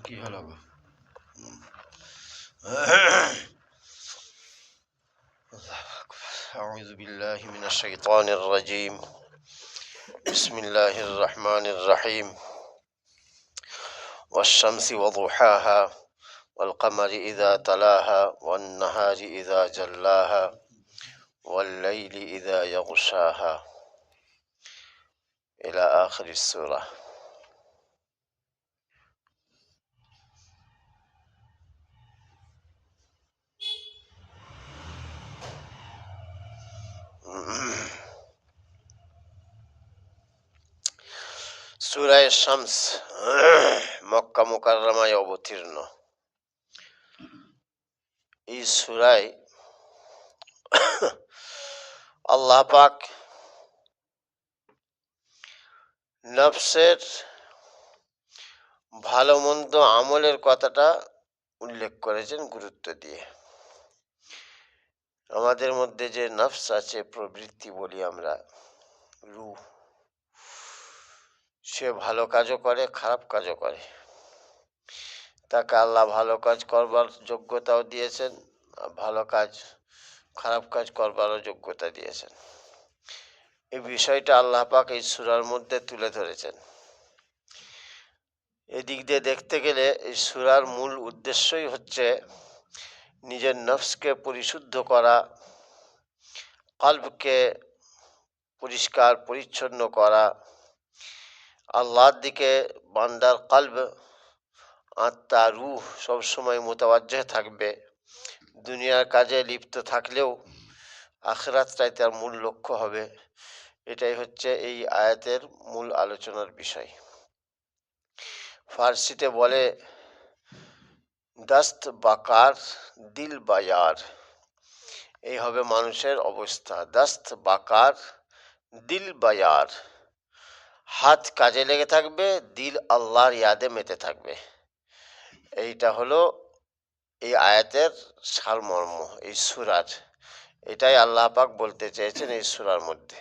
কি হলো গো? أعوذ بالله من الشيطان الرجيم. بسم الله الرحمن الرحيم. والشمس وضحاها والقمر إذا تلاها والنهار إذا جلاها والليل إذا يغشاها إلى آخر السورة. সূরা শামস মক্কা মুকাররমায় অবতীর্ণ। এই সূরায় আল্লাহ পাক নফসের ভালো মন্দ আমলের কথাটা উল্লেখ করেছেন গুরুত্ব দিয়ে। আমাদের মধ্যে যে নফস আছে, প্রবৃত্তি বলি আমরা, রূহ, সে ভালো কাজও করে খারাপ কাজও করে। তাকে আল্লাহ ভালো কাজ করবার যোগ্যতাও দিয়েছেন, ভালো কাজ খারাপ কাজ করবারও যোগ্যতা দিয়েছেন। এই বিষয়টা আল্লাহ পাক এই সূরার মধ্যে তুলে ধরেছেন। এদিক দিয়ে দেখতে গেলে এই সূরার মূল উদ্দেশ্যই হচ্ছে নিজের নফসকে পরিশুদ্ধ করা, কলবকে পরিষ্কার পরিচ্ছন্ন করা, আল্লাহর দিকে বান্দার কলব, আত্মা, রূহ সবসময় মোতাওয়াজ্জহ থাকবে। দুনিয়ার কাজে লিপ্ত থাকলেও আখিরাতটাই তার মূল লক্ষ্য হবে। এটাই হচ্ছে এই আয়াতের মূল আলোচনার বিষয়। ফার্সিতে বলে দস্ত বাকার দিল বায়ার। এই হবে মানুষের অবস্থা। দস্ত বাকার দিল বায়ার, হাত কাজে লেগে থাকবে, দিল আল্লাহর ইয়াদে মেতে থাকবে। এইটা হলো এই আয়াতের সারমর্ম, এই সূরার। এটাই আল্লাহ পাক বলতে চেয়েছেন এই সূরার মধ্যে।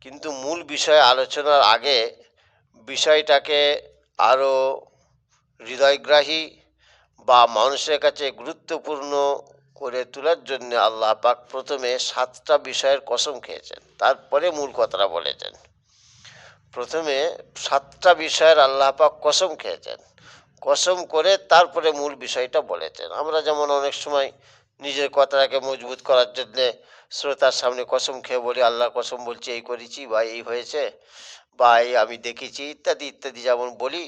কিন্তু মূল বিষয় আলোচনার আগে বিষয়টাকে আরও হৃদয়গ্রাহী বা মানুষের কাছে গুরুত্বপূর্ণ করে তোলার জন্য আল্লাহ পাক প্রথমে 7টা বিষয়ের কসম খেয়েছেন, তারপরে মূল কথাটা বলেছেন। প্রথমে 7টা বিষয়ের আল্লাহ পাক কসম খেয়েছেন, কসম করে তারপরে মূল বিষয়টা বলেছেন। আমরা যেমন অনেক সময় নিজের কথাটাকে মজবুত করার জন্যে শ্রোতার সামনে কসম খেয়ে বলি, আল্লাহ কসম বলছি এই করেছি বা এই হয়েছে বা এই আমি দেখেছি ইত্যাদি ইত্যাদি যেমন বলি,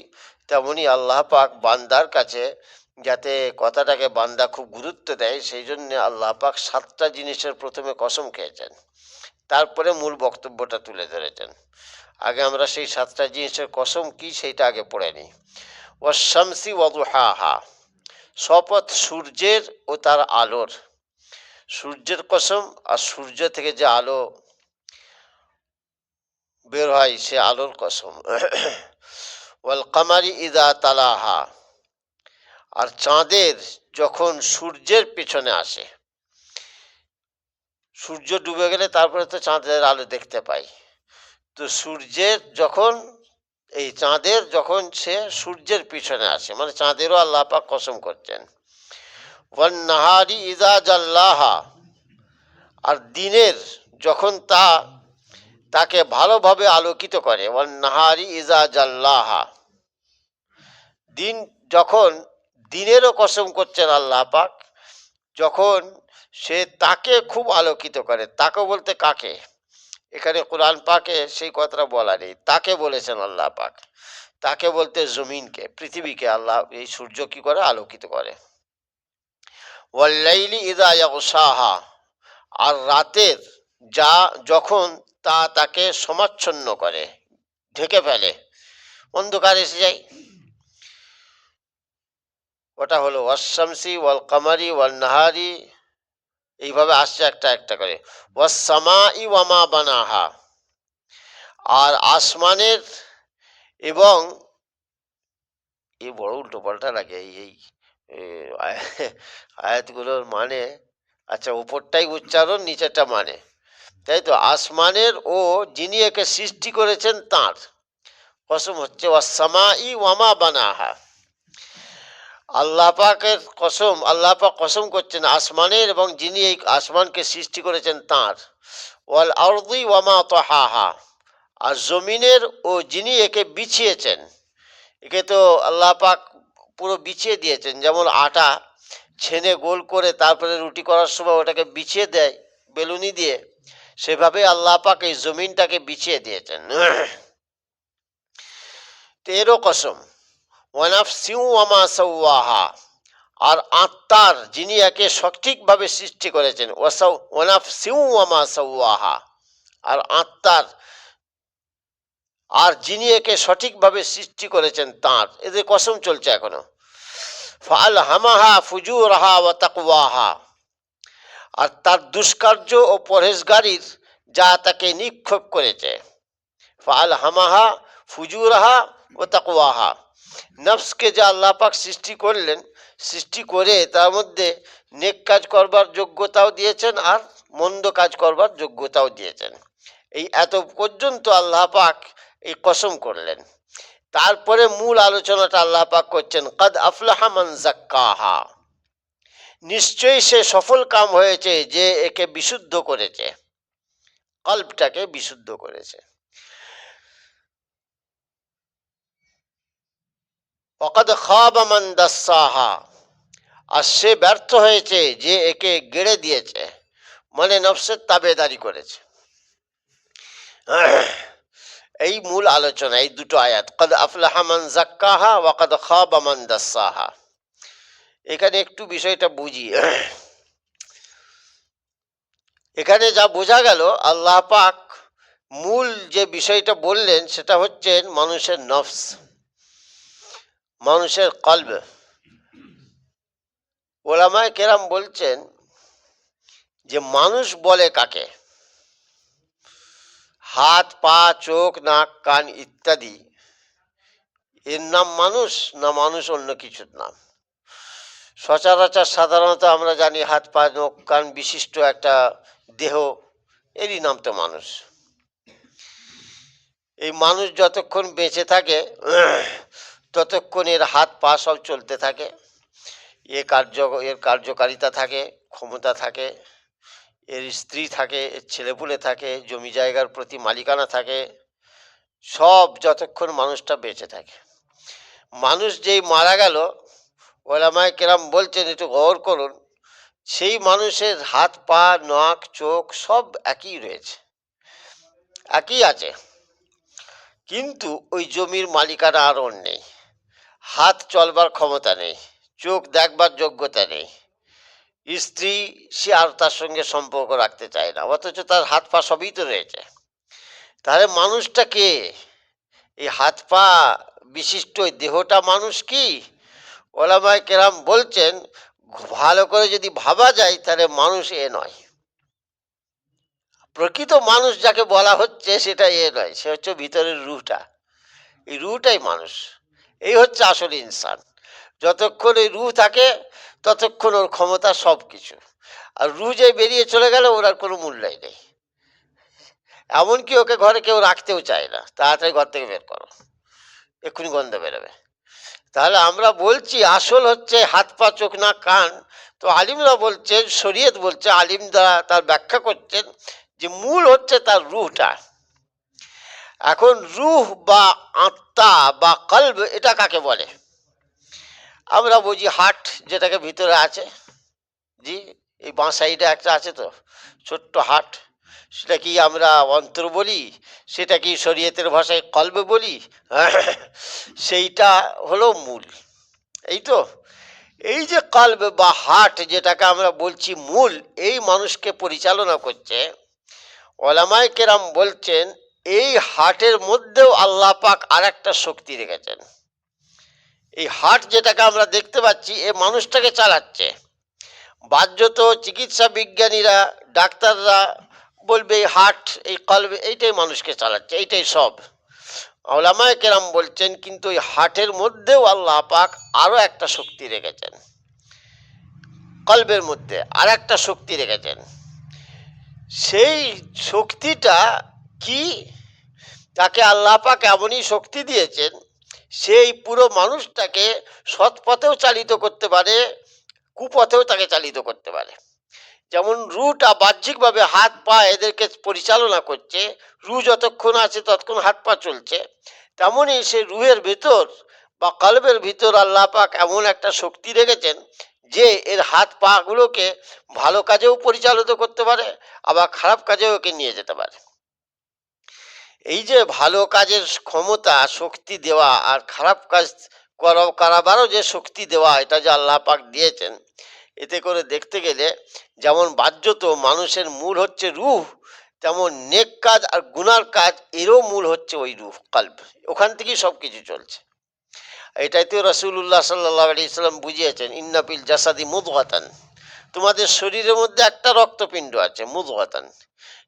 তেমনই আল্লাহ পাক বান্দার কাছে যাতে কথাটাকে বান্দা খুব গুরুত্ব দেয়, সেই জন্যে আল্লাহ পাক 7টা জিনিসের প্রথমে কসম খেয়েছেন, তারপরে মূল বক্তব্যটা তুলে ধরেছেন। আগে আমরা সেই 7টা জিনিসের কসম কি সেইটা আগে পড়ে নিই। ওয়াশ-শামসি ওয়া দুহাহা, শপথ সূর্যের ও তার আলোর। সূর্যের কসম, আর সূর্য থেকে যে আলো বের হয় সে আলোর কসম। ওয়াল কামারি ইযা তালাহা, আর চাঁদের যখন সূর্যের পেছনে আসে। সূর্য ডুবে গেলে তারপরে তো চাঁদের আলো দেখতে পাই। তো সূর্যের যখন এই চাঁদের যখন সে সূর্যের পিছনে আসে, মানে চাঁদেরও আল্লাহ পাক কসম করছেন। ওয়ান নাহারি ইযা জাল্লাহা, আর দিনের যখন তাকে ভালোভাবে আলোকিত করে। ওয়ান নাহারি ইযা জাল্লাহা, দিন যখন, দিনেরও কসম করছেন আল্লাহ পাক, যখন সে তাকে খুব আলোকিত করে। তাকে বলতে কাকে? এখানে কোরআন পাকে সেই কথাটা বলা নেই, তাকে বলেছেন আল্লাহ পাক। তাকে বলতে জমিনকে, পৃথিবীকে আল্লাহ এই সূর্য কি করে আলোকিত করে। ওয়াল্লাইলি ইযা ইয়াগশাহা, আর রাতের যখন তাকে সমাচ্ছন্ন করে, ঢেকে ফেলে, অন্ধকার এসে যায়, ওটা হলো ওয়াশ-শামসি ওয়াল কামারি ওয়ান নাহারি। এইভাবে আসছে একটা একটা করে। ওয়াস সামাই ওয়া মা বানাহা, আর আসমানের এবং, এই বড় উল্টো পাল্টা লাগে এই আয়াতগুলোর মানে। আচ্ছা, উপরটাই উচ্চারণ, নিচেরটা মানে, তাই তো। আসমানের ও যিনি একে সৃষ্টি করেছেন তাঁর কসম হচ্ছে। ওয়াস সামাই ওয়া মা বানাহা, আল্লাহ পাকের কসম, আল্লাহ পাক কসম করছেন আসমানের এবং যিনি এই আসমানকে সৃষ্টি করেছেন তাঁর, ওয়াল আরদি ওয়ামা তাহাহা, আর জমিনের ও যিনি একে বিছিয়েছেন। একে তো আল্লাহ পাক পুরো বিছিয়ে দিয়েছেন, যেমন আটা ছেনে গোল করে তারপরে রুটি করার সময় ওটাকে বিছিয়ে দেয় বেলুনি দিয়ে, সেভাবে আল্লাহ পাক এই জমিনটাকে বিছিয়ে দিয়েছেন। এরও কসম, ওয়ানাফসিউ ওয়ামা সাওয়াহা, আর আত্মার যিনি একে সঠিকভাবে সৃষ্টি করেছেন, ওয়ানাফসিউ ওয়ামা সাওয়াহা, আর আত্মার আর যিনি একে সঠিকভাবে সৃষ্টি করেছেন তাঁর, এদের কসম চলছে এখনো। ফাআলহামাহা ফুজুরাহা ওয়া তাকওয়াহা, আর তার দুষ্কার্য ও পরহেজগারির যা তাকে নিক্ষেপ করেছে। ফাআলহামাহা ফুজুরাহা ওয়া তাকওয়াহা, নফসকে যা আল্লাহ পাক সৃষ্টি করলেন, সৃষ্টি করে তার মধ্যে নেক কাজ করবার যোগ্যতাও দিয়েছেন আর মন্দ কাজ করবার যোগ্যতাও দিয়েছেন। এই এত পর্যন্ত আল্লাহ পাক এই কসম করলেন। তারপরে মূল আলোচনাটা আল্লাহ পাক করছেন, কাদ আফলাহা মান যাক্কাহা, নিশ্চয়ই সে সফল কাম হয়েছে যে একে বিশুদ্ধ করেছে, কল্বটাকে বিশুদ্ধ করেছে। ওয়াকাদ খাবা মান দাসসাহা, আর সে ব্যর্থ হয়েছে যে একে গেড়ে দিয়েছে, মানে নফসের তাবেদারি করেছে। এই মূল আলোচনা, এই দুটো আয়াত, কাদ আফলাহা মান যাক্কাহা ওয়া কাদ খাবা মান দাসসাহা। এখানে একটু বিষয়টা বুঝি। এখানে যা বোঝা গেল, আল্লাহ পাক মূল যে বিষয়টা বললেন সেটা হচ্ছে মানুষের নফস, মানুষের কলব। ওলামায়ে কেরাম বলছেন যে মানুষ বলে কাকে? হাত, পা, চোখ, নাক, কান ইত্যাদি, এর নাম মানুষ না মানুষ অন্য কিছুর নাম? সচরাচর সাধারণত আমরা জানি হাত, পা, নখ, কান বিশিষ্ট একটা দেহ, এরই নাম তো মানুষ। এই মানুষ যতক্ষণ বেঁচে থাকে ততক্ষণ এর হাত পা সব চলতে থাকে, এর কার্যকারিতা থাকে, ক্ষমতা থাকে, এর স্ত্রী থাকে, এর ছেলেপুলে থাকে, জমি জায়গার প্রতি মালিকানা থাকে, সব যতক্ষণ মানুষটা বেঁচে থাকে। মানুষ যেই মারা গেল, ওলামায়ে কেরাম বলছেন, একটু গৌর করুন, সেই মানুষের হাত পা নাক চোখ সব একই রয়েছে, একই আছে, কিন্তু ওই জমির মালিকানা আর ওর নেই, হাত চলবার ক্ষমতা নেই, চোখ দেখবার যোগ্যতা নেই, স্ত্রী সে আর তার সঙ্গে সম্পর্ক রাখতে চায় না, অথচ তার হাত পা সবই তো রয়েছে। তাহলে মানুষটা কে? এই হাত পা বিশিষ্ট দেহটা মানুষ কি? ওলামায়ে কেরাম বলছেন, ভালো করে যদি ভাবা যায় তাহলে মানুষ এ নয়। প্রকৃত মানুষ যাকে বলা হচ্ছে সেটা এ নয়, সে হচ্ছে ভিতরের রুহটা। এই রুহটাই মানুষ, এই হচ্ছে আসল ইনসান। যতক্ষণ এই রুহ থাকে ততক্ষণ ওর ক্ষমতা সব কিছু, আর রুহ যে বেরিয়ে চলে গেল ওর আর কোনো মূল্যই নেই। এমনকি ওকে ঘরে কেউ রাখতেও চায় না, তাড়াতাড়ি ঘর থেকে বের করো, এক্ষুনি গন্ধ বেরোবে। তাহলে আমরা বলছি আসল হচ্ছে হাত পা চোখ নাক কান। তো আলিমরা বলছেন, শরীয়ত বলছে, আলিমরা তার ব্যাখ্যা করছেন যে মূল হচ্ছে তার রুহটা। এখন রুহ বা আত্মা বা কলব এটা কাকে বলে? আমরা বুঝি হার্ট, যেটাকে ভিতরে আছে, জি, এই বাঁ সাইডে একটা আছে তো ছোট্ট হার্ট, সেটা কি আমরা অন্তর বলি, সেটা কি শরীয়তের ভাষায় কলব বলি? সেইটা হলো মূল, এই তো। এই যে কলব বা হার্ট যেটাকে আমরা বলছি মূল, এই মানুষকে পরিচালনা করছে। ওলামায়ে কেরাম বলছেন এই হার্টের মধ্যেও আল্লাহ পাক আর একটা শক্তি রেখেছেন। এই হার্ট যেটাকে আমরা দেখতে পাচ্ছি এ মানুষটাকে চালাচ্ছে। বাহ্যত চিকিৎসা বিজ্ঞানীরা, ডাক্তাররা বলবে এই হার্ট, এই কলব এইটাই মানুষকে চালাচ্ছে, এইটাই সব। ওলামায়ে কেরাম বলছেন কিন্তু এই হার্টের মধ্যেও আল্লাহ পাক আরো একটা শক্তি রেখেছেন, কলবের মধ্যে আর একটা শক্তি রেখেছেন। সেই শক্তিটা কি? তাকে আল্লাহ পাক এমনই শক্তি দিয়েছেন, সেই পুরো মানুষটাকে সৎ পথেও চালিত করতে পারে, কুপথেও তাকে চালিত করতে পারে। যেমন রুটা বাহ্যিকভাবে হাত পা এদেরকে পরিচালনা করছে, রু যতক্ষণ আছে ততক্ষণ হাত পা চলছে, তেমনই সে রুহের ভেতর বা কলবের ভিতর আল্লাহ পাক এমন একটা শক্তি রেখেছেন যে এর হাত পা গুলোকে ভালো কাজেও পরিচালিত করতে পারে, আবার খারাপ কাজেও ওকে নিয়ে যেতে পারে। এই যে ভালো কাজের ক্ষমতা শক্তি দেওয়া আর খারাপ কাজ করাবারও যে শক্তি দেওয়া, এটা যে আল্লাহ পাক দিয়েছেন, এতে করে দেখতে গেলে যেমন বাহ্যত মানুষের মূল হচ্ছে রূহ, তেমন নেক কাজ আর গুনার কাজ এরও মূল হচ্ছে ওই রূহ, কলব। ওখান থেকেই সব কিছু চলছে। এটাই তো রাসূলুল্লাহ সাল্লাল্লাহু আলাইহি সাল্লাম বুঝিয়েছেন, ইন্না ফিল জাসাদি মুদগাতান, তোমাদের শরীরের মধ্যে একটা রক্তপিণ্ড আছে, মুদগাতান,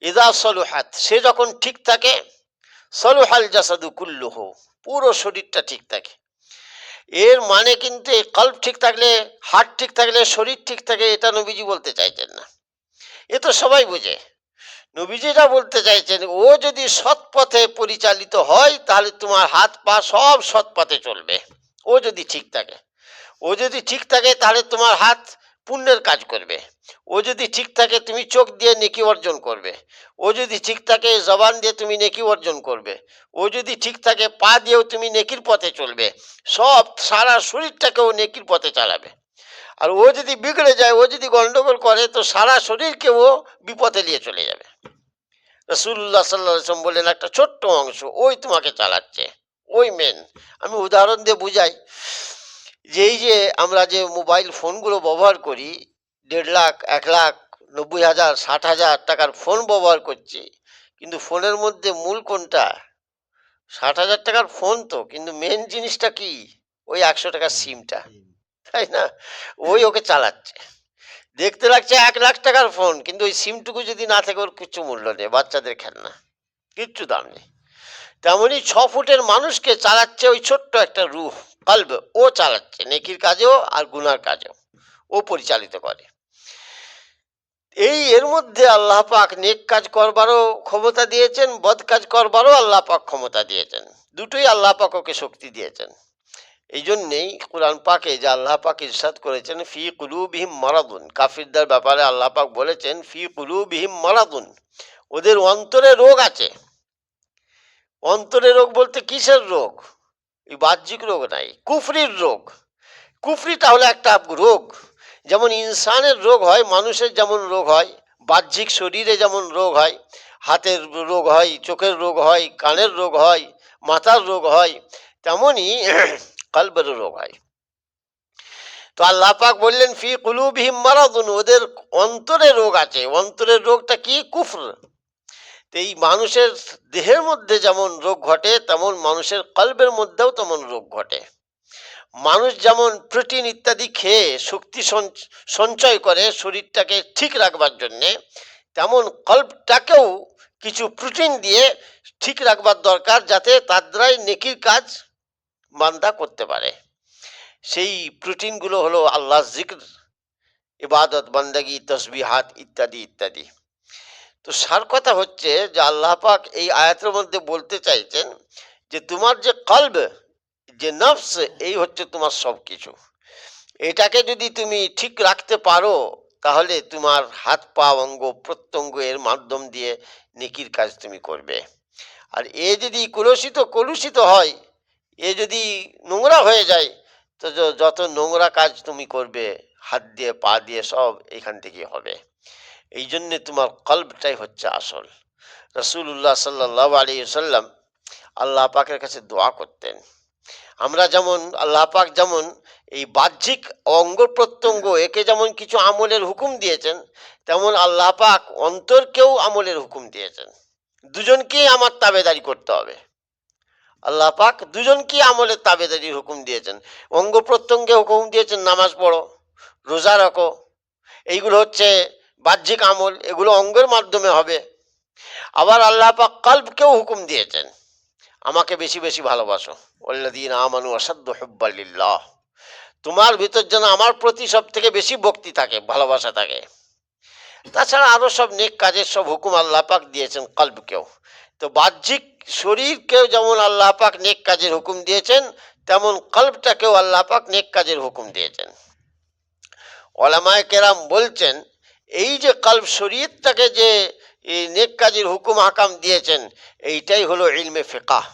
ইযা সলুহাত, সে যখন ঠিক থাকে, সলুহাল জাসাদু কুল্লুহু, পুরো শরীরটা ঠিক থাকে। এর মানে কিন্তু এই কল্প ঠিক থাকলে, হার্ট ঠিক থাকলে শরীর ঠিক থাকে, এটা নবীজি বলতে চাইছেন না। এ তো সবাই বুঝে। নবীজিরা বলতে চাইছেন, ও যদি সৎ পথে পরিচালিত হয় তাহলে তোমার হাত পা সব সৎ পথে চলবে। ও যদি ঠিক থাকে, ও যদি ঠিক থাকে তাহলে তোমার হাত পুণ্যের কাজ করবে। ও যদি ঠিক থাকে তুমি চোখ দিয়ে নেকি অর্জন করবে। ও যদি ঠিক থাকে জবান দিয়ে তুমি নেকি অর্জন করবে। ও যদি ঠিক থাকে পা দিয়েও তুমি নেকির পথে চলবে। সব সারা শরীরটাকেও নেকির পথে চালাবে। আর ও যদি বিগড়ে যায়, ও যদি গন্ডগোল করে, তো সারা শরীরকে ও বিপথে নিয়ে চলে যাবে। রাসূলুল্লাহ সাল্লাল্লাহু আলাইহি ওয়াসাল্লাম বললেন, একটা ছোট্ট অংশ ওই তোমাকে চালাচ্ছে, ওই মেন। আমি উদাহরণ দিয়ে বুঝাই, যে এই যে আমরা যে মোবাইল ফোনগুলো ব্যবহার করি, 1.5 লাখ, 1 লাখ, 90,000, 60,000 টাকার ফোন ব্যবহার করছি, কিন্তু ফোনের মধ্যে মূল কোনটা? 60,000 টাকার ফোন তো, কিন্তু মেন জিনিসটা কি? ওই 100 টাকার সিমটা, তাই না? ওই ওকে চালাচ্ছে। দেখতে লাগছে 1 লাখ টাকার ফোন, কিন্তু ওই সিমটুকু যদি না থাকে ওর কিচ্ছু মূল্য নেই, বাচ্চাদের খেলনা, কিচ্ছু দাম নেই। তেমনি 6 ফুটের মানুষকে চালাচ্ছে ওই ছোট্ট একটা রূহ, কলব, ও চালাচ্ছে নেকির কাজেও আর গুনার কাজেও, ও পরিচালিত করে। এই এর মধ্যে আল্লাহ পাক নেক কাজ করবারও ক্ষমতা দিয়েছেন, বদ কাজ করবারও আল্লাহ পাক ক্ষমতা দিয়েছেন, দুটোই আল্লাহ পাক ওকে শক্তি দিয়েছেন। এই জন্যেই কোরআন পাকে যে আল্লাহ পাক ইরশাদ করেছেন, ফি কুলুবিহিম মারাদুন, কাফিরদের ব্যাপারে আল্লাহ পাক বলেছেন, ফি কুলুবিহিম মারাদুন, ওদের অন্তরে রোগ আছে। অন্তরে রোগ বলতে কিসের রোগ? এই বাহ্যিক রোগ নাই, কুফরির রোগ। কুফরিটা হলো একটা রোগ। যেমন ইনসানের রোগ হয়, মানুষের যেমন রোগ হয়, বাহ্যিক শরীরে যেমন রোগ হয়, হাতের রোগ হয়, চোখের রোগ হয়, কানের রোগ হয়, মাথার রোগ হয়, তেমনি কলবের রোগ হয়। তো আল্লাহ পাক বললেন, ফি কুলুবিহিম মারাদুন, ওদের অন্তরে রোগ আছে। অন্তরের রোগটা কি? কুফর। এই মানুষের দেহের মধ্যে যেমন রোগ ঘটে, তেমন মানুষের কলবের মধ্যেও তেমন রোগ ঘটে। মানুষ যেমন প্রোটিন ইত্যাদি খেয়ে শক্তি সঞ্চয় করে শরীরটাকে ঠিক রাখবার জন্যে, তেমন কল্পটাকেও কিছু প্রোটিন দিয়ে ঠিক রাখবার দরকার, যাতে তার দ্বারাই নেকির কাজ বান্দা করতে পারে। সেই প্রোটিনগুলো হলো আল্লাহ জিক্র, ইবাদত, বান্দাগি, তসবিহাত ইত্যাদি ইত্যাদি। তো সার কথা হচ্ছে যে আল্লাহ পাক এই আয়াতের মধ্যে বলতে চাইছেন যে তোমার যে কলব, যে নফস, এই হচ্ছে তোমার সব কিছু। এটাকে যদি তুমি ঠিক রাখতে পারো, তাহলে তোমার হাত পা অঙ্গ প্রত্যঙ্গ এর মাধ্যম দিয়ে নেকির কাজ তুমি করবে। আর এ যদি কলুষিত হয়, এ যদি নোংরা হয়ে যায়, তো যত নোংরা কাজ তুমি করবে হাত দিয়ে পা দিয়ে সব এখান থেকে হবে। এই জন্যে তোমার কলবটাই হচ্ছে আসল। রাসূলুল্লাহ সাল্লাল্লাহু আলাইহি ওয়াসাল্লাম আল্লাহ পাকের কাছে দোয়া করতেন। আমরা যেমন আল্লাহ পাক যেমন এই বাহ্যিক অঙ্গ প্রত্যঙ্গ একে যেমন কিছু আমলের হুকুম দিয়েছেন, তেমন আল্লাহ পাক অন্তরকেও আমলের হুকুম দিয়েছেন। দুজনকেই আমার তাবেদারি করতে হবে। আল্লাহ পাক দুজনকেই আমলের তাবেদারির হুকুম দিয়েছেন। অঙ্গ প্রত্যঙ্গে হুকুম দিয়েছেন নামাজ পড়ো, রোজা রাখো, এইগুলো হচ্ছে বাহ্যিক আমল, এগুলো অঙ্গের মাধ্যমে হবে। আবার আল্লাহ পাক কলবকেও হুকুম দিয়েছেন, আমাকে বেশি বেশি ভালোবাসো, ওয়াল্লাযীনা আমানু আশাদ্দু হুব্বাল লিল্লাহ, তোমার ভিতর যেন আমার প্রতি সব থেকে বেশি ভক্তি থাকে, ভালোবাসা থাকে। তাছাড়া আরো সব নেক কাজের সব হুকুম আল্লাহ পাক দিয়েছেন কলবকেও। তো বাহ্যিক শরীরকেও যেমন আল্লাহ পাক নেক কাজের হুকুম দিয়েছেন, তেমন কলবটাকেও আল্লাহ পাক নেক কাজের হুকুম দিয়েছেন। ওলামায়ে কেরাম বলছেন এই যে কলব শরীয়তটাকে যে এই নেক কাজের হুকুম হাকাম দিয়েছেন, এইটাই হলো ইলমে ফিকাহ।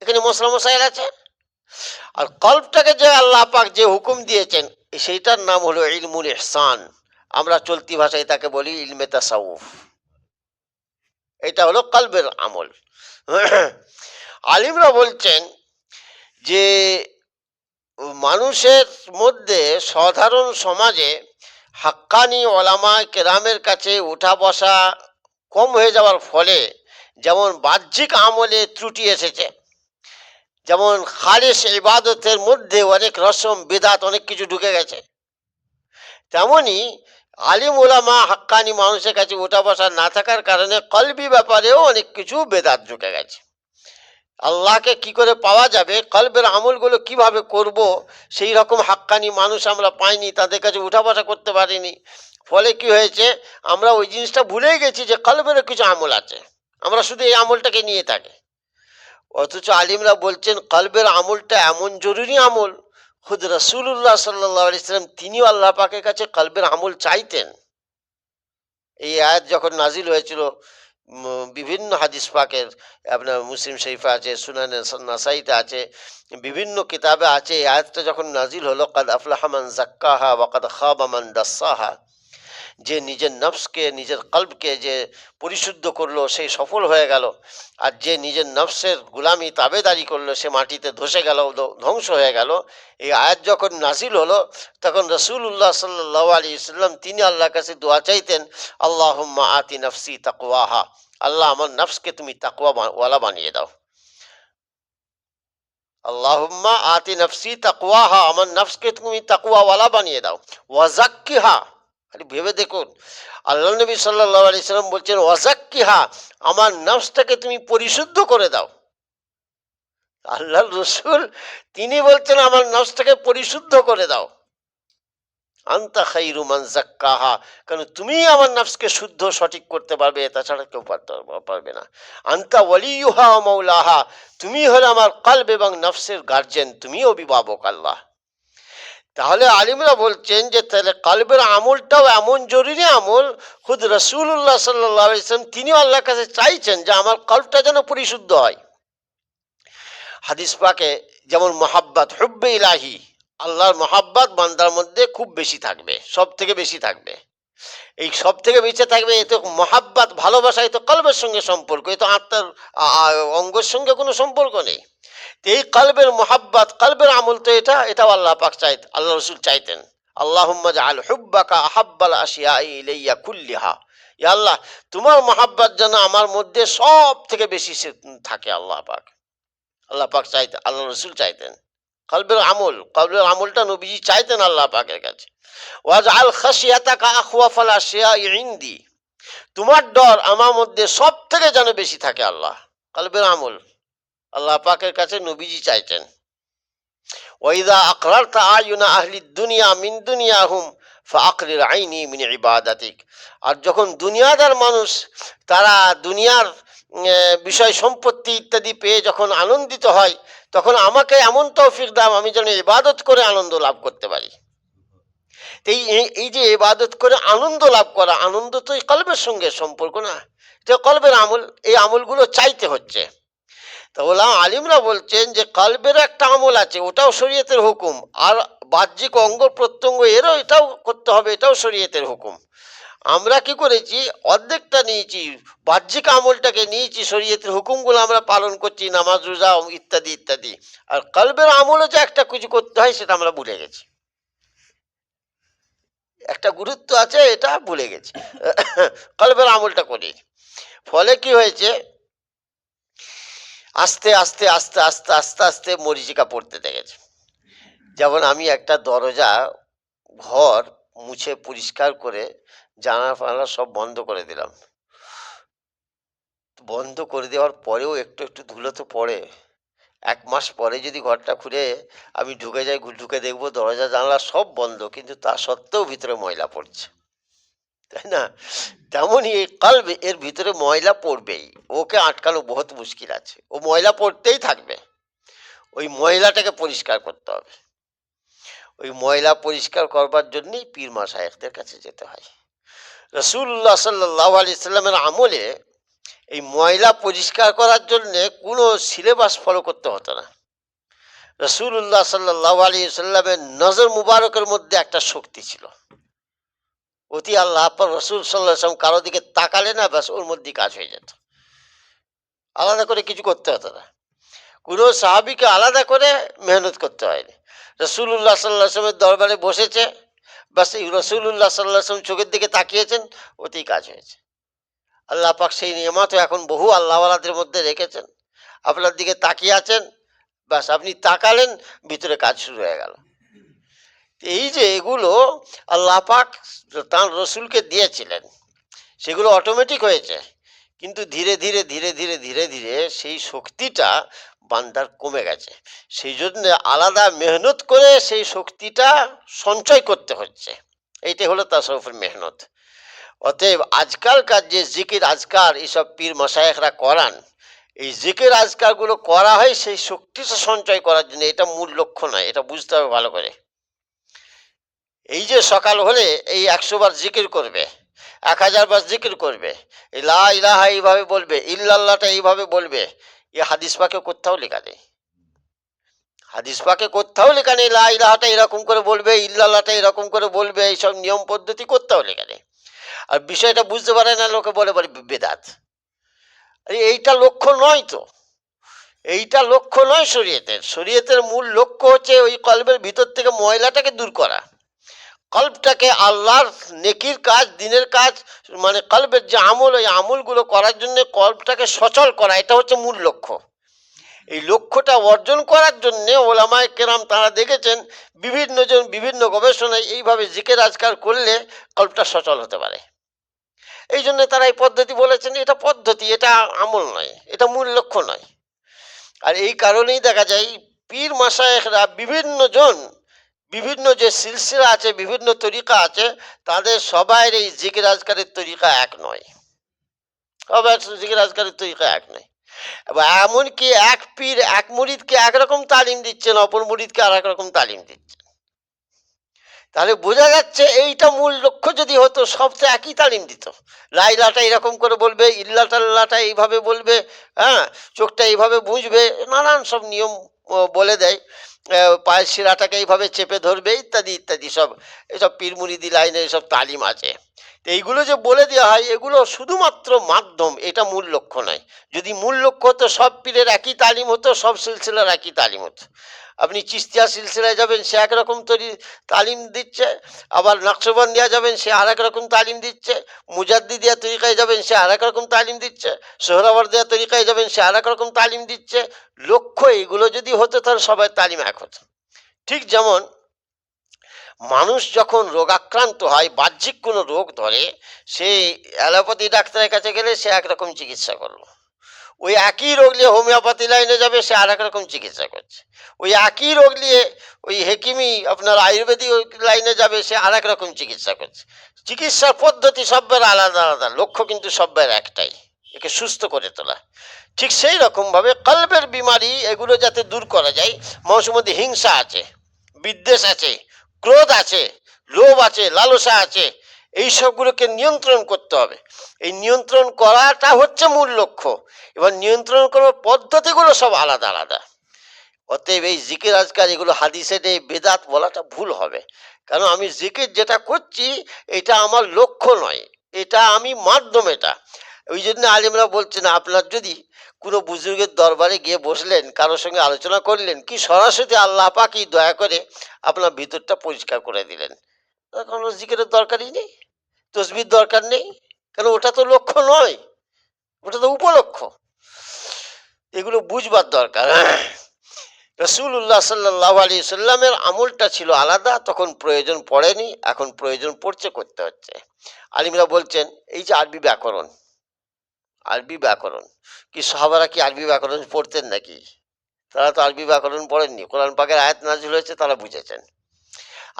এখানে মশলা মশাইল আছে। আর কলবটাকে যে আল্লাহ পাক যে হুকুম দিয়েছেন সেইটার নাম হলো ইলমুল ইহসান। আমরা চলতি ভাষায় তাকে বলি ইলমে তাসাউফ। এটা হলো কলবের আমল। আলিমরা বলছেন যে মানুষের মধ্যে সাধারণ সমাজে হাক্কানি ওলামায়ে কেরামের কাছে উঠা বসা কম হয়ে যাওয়ার ফলে যেমন বাহ্যিক আমলে ত্রুটি এসেছে, যেমন খালিস ইবাদতের মধ্যে অনেক রসম বিদাত অনেক কিছু ঢুকে গেছে, তেমনি আলিম ওলামা হাক্কানি মানুষের কাছে উঠা বসা না থাকার কারণে কলবি ব্যাপারেও অনেক কিছু বেদাত ঢুকে গেছে। আল্লাহকে কি করে পাওয়া যাবে, কলবের আমলগুলো কিভাবে করব, সেই রকম হাক্কানি মানুষ আমরা পাইনি, তাদের কাছে উঠা বসা করতে পারিনি। ফলে কি হয়েছে, আমরা ওই জিনিসটা ভুলেই গেছি যে কলবেরও কিছু আমল আছে, আমরা শুধু এই আমলটাকে নিয়ে থাকি। অথচ আলিমরা বলছেন কলবের আমলটা এমন জরুরি আমল, খুদ রাসূলুল্লাহ সাল্লাল্লাহু আলাইহি সাল্লাম তিনিও আল্লাহ পাকের কাছে কলবের আমল চাইতেন। এই আয়াত যখন নাজিল হয়েছিল, বিভিন্ন হাদিস পাকের আপনার মুসলিম শরীফে আছে, সুনানে নাসাইতে আছে, বিভিন্ন কিতাবে আছে। এই আয়াতটা যখন নাজিল হলো, কাদ আফলাহা মান যাক্কাহা ওয়া কাদ খাবা মান দাসসাহা, যে নিজের নফসকে নিজের কলবকে যে পরিশুদ্ধ করলো সেই সফল হয়ে গেল, আর যে নিজের নফসের গুলামি তাবেদারি করলো সে মাটিতে ধসে গেল, ধ্বংস হয়ে গেল। এই আয়াত যখন নাজিল হলো তখন রাসূলুল্লাহ সাল্লাল্লাহু আলাইহি ওয়াসাল্লাম তিনি আল্লাহর কাছে দোয়া চাইতেন, আল্লাহুম্মা আতি নফসি তাকওয়াহা, আল্লাহ আমার নফসকে তুমি তাকওয়া ওয়ালা বানিয়ে দাও। আল্লাহুম্মা আতি নফসি তাকওয়াহা, আমার নফসকে তুমি তাকওয়া ওয়ালা বানিয়ে দাও। ওয়াজাক্কিহা, আরে ভেবে দেখুন, আল্লাহ নবী সাল্লাল্লাহু আলাইহি সাল্লাম বলছেন ওয়াজাক্কিহা, আমার নফসটাকে তুমি পরিশুদ্ধ করে দাও। আল্লাহর রসুল তিনি বলছেন আমার নফসটাকে পরিশুদ্ধ করে দাও। আনতা খাইরু মান যাক্কাহা, কারণ তুমি আমার নফসকে শুদ্ধ সঠিক করতে পারবে, তাছাড়া কেউ পারবে না। আনতা ওয়ালিয়ুহা ওয়া মাওলাহা, তুমি হলে আমার কলব এবং নফসের গার্জেন, তুমি অভিভাবক আল্লাহ। তাহলে আলিমরা বলছেন যে তাহলে কলবের আমলটাও এমন জরুরি আমল, খুদ রাসূলুল্লাহ সাল্লাল্লাহু আলাইহি ওয়াসাল্লাম তিনিও আল্লাহর কাছে চাইছেন যে আমার কলবটা যেন পরিশুদ্ধ হয়। হাদিস পাকে যেমন মহাব্বাত হুব্বে ইলাহি, আল্লাহর মহাব্বাত বান্দার মধ্যে খুব বেশি থাকবে, সব থেকে বেশি থাকবে। এই সব থেকে বেঁচে থাকবে, এ তো মহাব্বাত ভালোবাসা, এ তো কলবের সঙ্গে সম্পর্ক, এ তো আত্মার অঙ্গের সঙ্গে কোনো সম্পর্ক নেই। এই কলবের মহাব্বাত কলবের আমল তো এটাও আল্লাহ পাক চাইতেন, আল্লাহ রসুল চাইতেন, আল্লাহুম্মা জাআল হুব্বাকা আহাব্বাল আশিয়াই ইলাইয়া কুল্লিহা, ইয়া আল্লাহ তোমার মহাব্বাত যেন আমার মধ্যে সব থেকে বেশি থাকে। আল্লাহ পাক চাইতেন, আল্লাহ রসুল চাইতেন কলবের আমলটা নবীজি চাইতেন আল্লাহ পাকের কাছে। ওয়াজআল খাশিয়াতাকা আখওয়াফাল আশিয়াই ইনদি, তোমার ডর আমার মধ্যে সব থেকে যেন বেশি থাকে। আল্লাহ কলবের আমল আল্লাহ পাকের কাছে নবীজি চাইতেন। ওয়াইদা আকরারতা আয়ুনা আহলি দুনিয়া মিন দুনিয়াহুম ফাআকরির আইনি মিন ইবাদাতিক, আর যখন দুনিয়াদার মানুষ তারা দুনিয়ার বিষয় সম্পত্তি ইত্যাদি পেয়ে যখন আনন্দিত হয়, তখন আমাকে এমন তৌফিক দাও আমি যেন ইবাদত করে আনন্দ লাভ করতে পারি। এই যে ইবাদত করে আনন্দ লাভ করা, আনন্দ তো এই কলবের সঙ্গে সম্পর্ক না, এটা কলবের আমল, এই আমলগুলো চাইতে হচ্ছে। তো আলিমরা বলছেন যে কলবের একটা আমল আছে, ওটাও শরীয়তের হুকুম, আর বাহ্যিক অঙ্গ প্রত্যঙ্গ এরও এটাও করতে হবে, এটাও শরীয়তের হুকুম। আমরা কি করেছি, অর্ধেকটা নিয়েছি, বাহ্যিক আমলটাকে নিয়েছি, শরীয়তের হুকুমগুলো আমরা পালন করছি, নামাজ রোজা ইত্যাদি ইত্যাদি, আর কলবের আমলও যে একটা কিছু করতে হয় সেটা আমরা ভুলে গেছি, একটা গুরুত্ব আছে এটা ভুলে গেছি। কলবের আমলটা করি, ফলে কি হয়েছে, আস্তে আস্তে আস্তে আস্তে আস্তে আস্তে মরীচিকা পড়তে দেখেছে। যেমন আমি একটা দরজা ঘর মুছে পরিষ্কার করে জানালা ফানালা সব বন্ধ করে দিলাম, বন্ধ করে দেওয়ার পরেও একটু একটু ধুলো তো পড়ে। 1 মাস পরে যদি ঘরটা খুলে আমি ঢুকে যাই, ঢুকে দেখবো দরজা জানালা সব বন্ধ, কিন্তু তা সত্ত্বেও ভিতরে ময়লা পড়ছে, তাই না? তেমনই এই কলব, এর ভিতরে ময়লা পড়বেই, ওকে আটকানো বহুত মুশকিল আছে, ও ময়লা পড়তেই থাকবে, ওই ময়লাটাকে পরিষ্কার করতে হবে। ওই ময়লা পরিষ্কার করবার জন্যই পীর মাশায়েখদের কাছে যেতে হয়। রাসূলুল্লাহ সাল্লাল্লাহু আলাইহি সাল্লামের আমলে এই ময়লা পরিষ্কার করার জন্যে কোনো সিলেবাস ফলো করতে হতো না। রাসূলুল্লাহ সাল্লাল্লাহু আলাইহি সাল্লামের নজর মুবারকের মধ্যে একটা শক্তি ছিল। অতি আল্লাহ পাক রাসূল সাল্লাল্লাহু আলাইহি ওয়াসাল্লাম কারো দিকে তাকালে না, ব্যাস ওর মধ্যেই কাজ হয়ে যেত। আলাদা করে কিছু করতে হতো না। কোনো সাহাবীকে আলাদা করে মেহনত করতে হয়নি। রাসূলুল্লাহ সাল্লাল্লাহু আলাইহি ওয়াসাল্লামের দরবারে বসেছে, ব্যাস এই রাসূলুল্লাহ সাল্লাল্লাহু আলাইহি ওয়াসাল্লাম চোখের দিকে তাকিয়েছেন, ওতেই কাজ হয়েছে। আল্লাহ পাক সেই নিয়ামতও এখন বহু আল্লাহওয়ালাদের মধ্যে রেখেছেন। আপনার দিকে তাকিয়ে আছেন, ব্যাস আপনি তাকালেন, ভিতরে কাজ শুরু হয়ে গেল। এই যে এগুলো আল্লাহ পাক তাঁর রসুলকে দিয়েছিলেন, সেগুলো অটোমেটিক হয়েছে, কিন্তু ধীরে ধীরে ধীরে ধীরে ধীরে ধীরে সেই শক্তিটা বান্দার কমে গেছে। সেই জন্য আলাদা মেহনত করে সেই শক্তিটা সঞ্চয় করতে হচ্ছে। এইটাই হলো তাসাউফের মেহনত। অতএব আজকালকার যে জিকির আজকার এইসব পীর মাশায়েখরা করান, এই জিকির আজকারগুলো করা হয় সেই শক্তিটা সঞ্চয় করার জন্য। এটা মূল লক্ষ্য নয়, এটা বুঝতে হবে ভালো করে। এই যে সকাল হলে এই 100 বার জিকির করবে, 1000 বার জিকির করবে, এই লা ইলাহা এইভাবে বলবে, ইল্লাল্লাহটা এইভাবে বলবে, এ হাদিস পাকে কোথাও লেখা নেই। হাদিস পাকে কোথাও লেখা নেই লা ইলাহাটা এরকম করে বলবে, ইল্লাল্লাহটা এরকম করে বলবে, এইসব নিয়ম পদ্ধতি কোথাও লেখা নেই। আর বিষয়টা বুঝতে পারে না, লোকে বলে বলে বেদাত। আরে এইটা লক্ষ্য নয় তো, এইটা লক্ষ্য নয় শরীয়তের। শরীয়তের মূল লক্ষ্য হচ্ছে ওই কলবের ভিতর থেকে ময়লাটাকে দূর করা, কল্বটাকে আল্লাহর নেকির কাজ, দিনের কাজ, মানে কলবের যে আমল, ওই আমলগুলো করার জন্য কল্বটাকে সচল করা, এটা হচ্ছে মূল লক্ষ্য। এই লক্ষ্যটা অর্জন করার জন্য ওলামায়ে কেরাম তারা দেখেছেন বিভিন্ন জন বিভিন্ন গবেষণায় এইভাবে জিকির আজকার করলে কল্বটা সচল হতে পারে। এই জন্য তারা এই পদ্ধতি বলেছেন। এটা পদ্ধতি, এটা আমল নয়, এটা মূল লক্ষ্য নয়। আর এই কারণেই দেখা যায় পীর মাশায়েখরা বিভিন্ন জন, বিভিন্ন যে সিলসিলা আছে, বিভিন্ন তরিকা আছে, তাদের সবাই এই জিকির আজকারের তরিকা এক নয়। সবার জিকির আজকারের তরিকা এক নয়। এবার এমনকি এক পীর এক মুরিদকে একরকম তালিম দিচ্ছেন, অপর মুরিদকে আর এক রকম তালিম দিচ্ছেন। তাহলে বোঝা যাচ্ছে এইটা মূল লক্ষ্য যদি হতো, সব তো একই তালিম দিত। লাইলাটা এরকম করে বলবে, ইল্লাটাল্লাটা এইভাবে বলবে, হ্যাঁ, চোখটা এইভাবে বুঝবে, নানান সব নিয়ম বলে দেয়। পায়ের শিরাটাকে এইভাবে চেপে ধরবে, ইত্যাদি ইত্যাদি সব এসব পীর মুরিদি লাইনে এসব তালিম আছে। তো এইগুলো যে বলে দেওয়া হয়, এগুলো শুধুমাত্র মাধ্যম, এটা মূল লক্ষ্য নয়। যদি মূল লক্ষ্য হতো, সব পীরের একই তালিম হতো, সব সিলসিলার একই তালিম হতো। আপনি চিস্তিয়া সিলসিলায় যাবেন, সে একরকম তালিম দিচ্ছে। আবার নকশবন্দিয়া যাবেন, সে আর এক রকম তালিম দিচ্ছে। মুজাদ্দিদিয়া তরিকায় যাবেন, সে আর এক রকম তালিম দিচ্ছে। সোহরাওয়ার্দিয়া তরিকায় যাবেন, সে আর এক রকম তালিম দিচ্ছে। লক্ষ্য এগুলো যদি হতো, তাহলে সবাই তালিম এক হতো। ঠিক যেমন মানুষ যখন রোগাক্রান্ত হয়, বাহ্যিক কোনো রোগ ধরে, সে অ্যালোপ্যাথি ডাক্তারের কাছে গেলে সে একরকম চিকিৎসা করলো। ওই একই রোগ নিয়ে হোমিওপ্যাথি লাইনে যাবে, সে আর এক রকম চিকিৎসা করছে। ওই একই রোগ নিয়ে ওই হেকিমি আপনার আয়ুর্বেদিক লাইনে যাবে, সে আর এক রকম চিকিৎসা করছে। চিকিৎসার পদ্ধতি সব্বার আলাদা আলাদা, লক্ষ্য কিন্তু সব্বার একটাই, একে সুস্থ করে তোলা। ঠিক সেই রকমভাবে কলবের বিমারি এগুলো যাতে দূর করা যায়, মানুষের মধ্যে হিংসা আছে, বিদ্বেষ আছে, ক্রোধ আছে, লোভ আছে, লালসা আছে, এই সবগুলোকে নিয়ন্ত্রণ করতে হবে। এই নিয়ন্ত্রণ করাটা হচ্ছে মূল লক্ষ্য। এবার নিয়ন্ত্রণ করার পদ্ধতিগুলো সব আলাদা আলাদা। অতএব এই জিকির আজকার এগুলো হাদিসে নেই, বেদাত বলাটা ভুল হবে। কারণ আমি জিকির যেটা করছি, এটা আমার লক্ষ্য নয়, এটা আমি মাধ্যম। এটা ওই জন্য আলিমরা বলছেন, আপনার যদি কোনো বুজুর্গের দরবারে গিয়ে বসলেন, কারোর সঙ্গে আলোচনা করলেন, কি সরাসরি আল্লাহ পাকই দয়া করে আপনার ভিতরটা পরিষ্কার করে দিলেন, কোনো জিকিরের দরকারই নেই, তসবির দরকার নেই। কারণ ওটা তো লক্ষ্য নয়, ওটা তো উপলক্ষ্য। এগুলো বুঝবার দরকার। রাসূলুল্লাহ সাল্লাল্লাহু আলাইহি সাল্লামের আমলটা ছিল আলাদা, তখন প্রয়োজন পড়েনি, এখন প্রয়োজন পড়ছে, করতে হচ্ছে। আলিমরা বলছেন এই যে আরবি ব্যাকরণ, আরবি ব্যাকরণ কি সাহাবারা কি আরবি ব্যাকরণ পড়তেন নাকি? তারা তো আরবি ব্যাকরণ পড়েননি। কোরআন পাকের আয়াত নাযিল হয়েছে, তারা বুঝেছেন।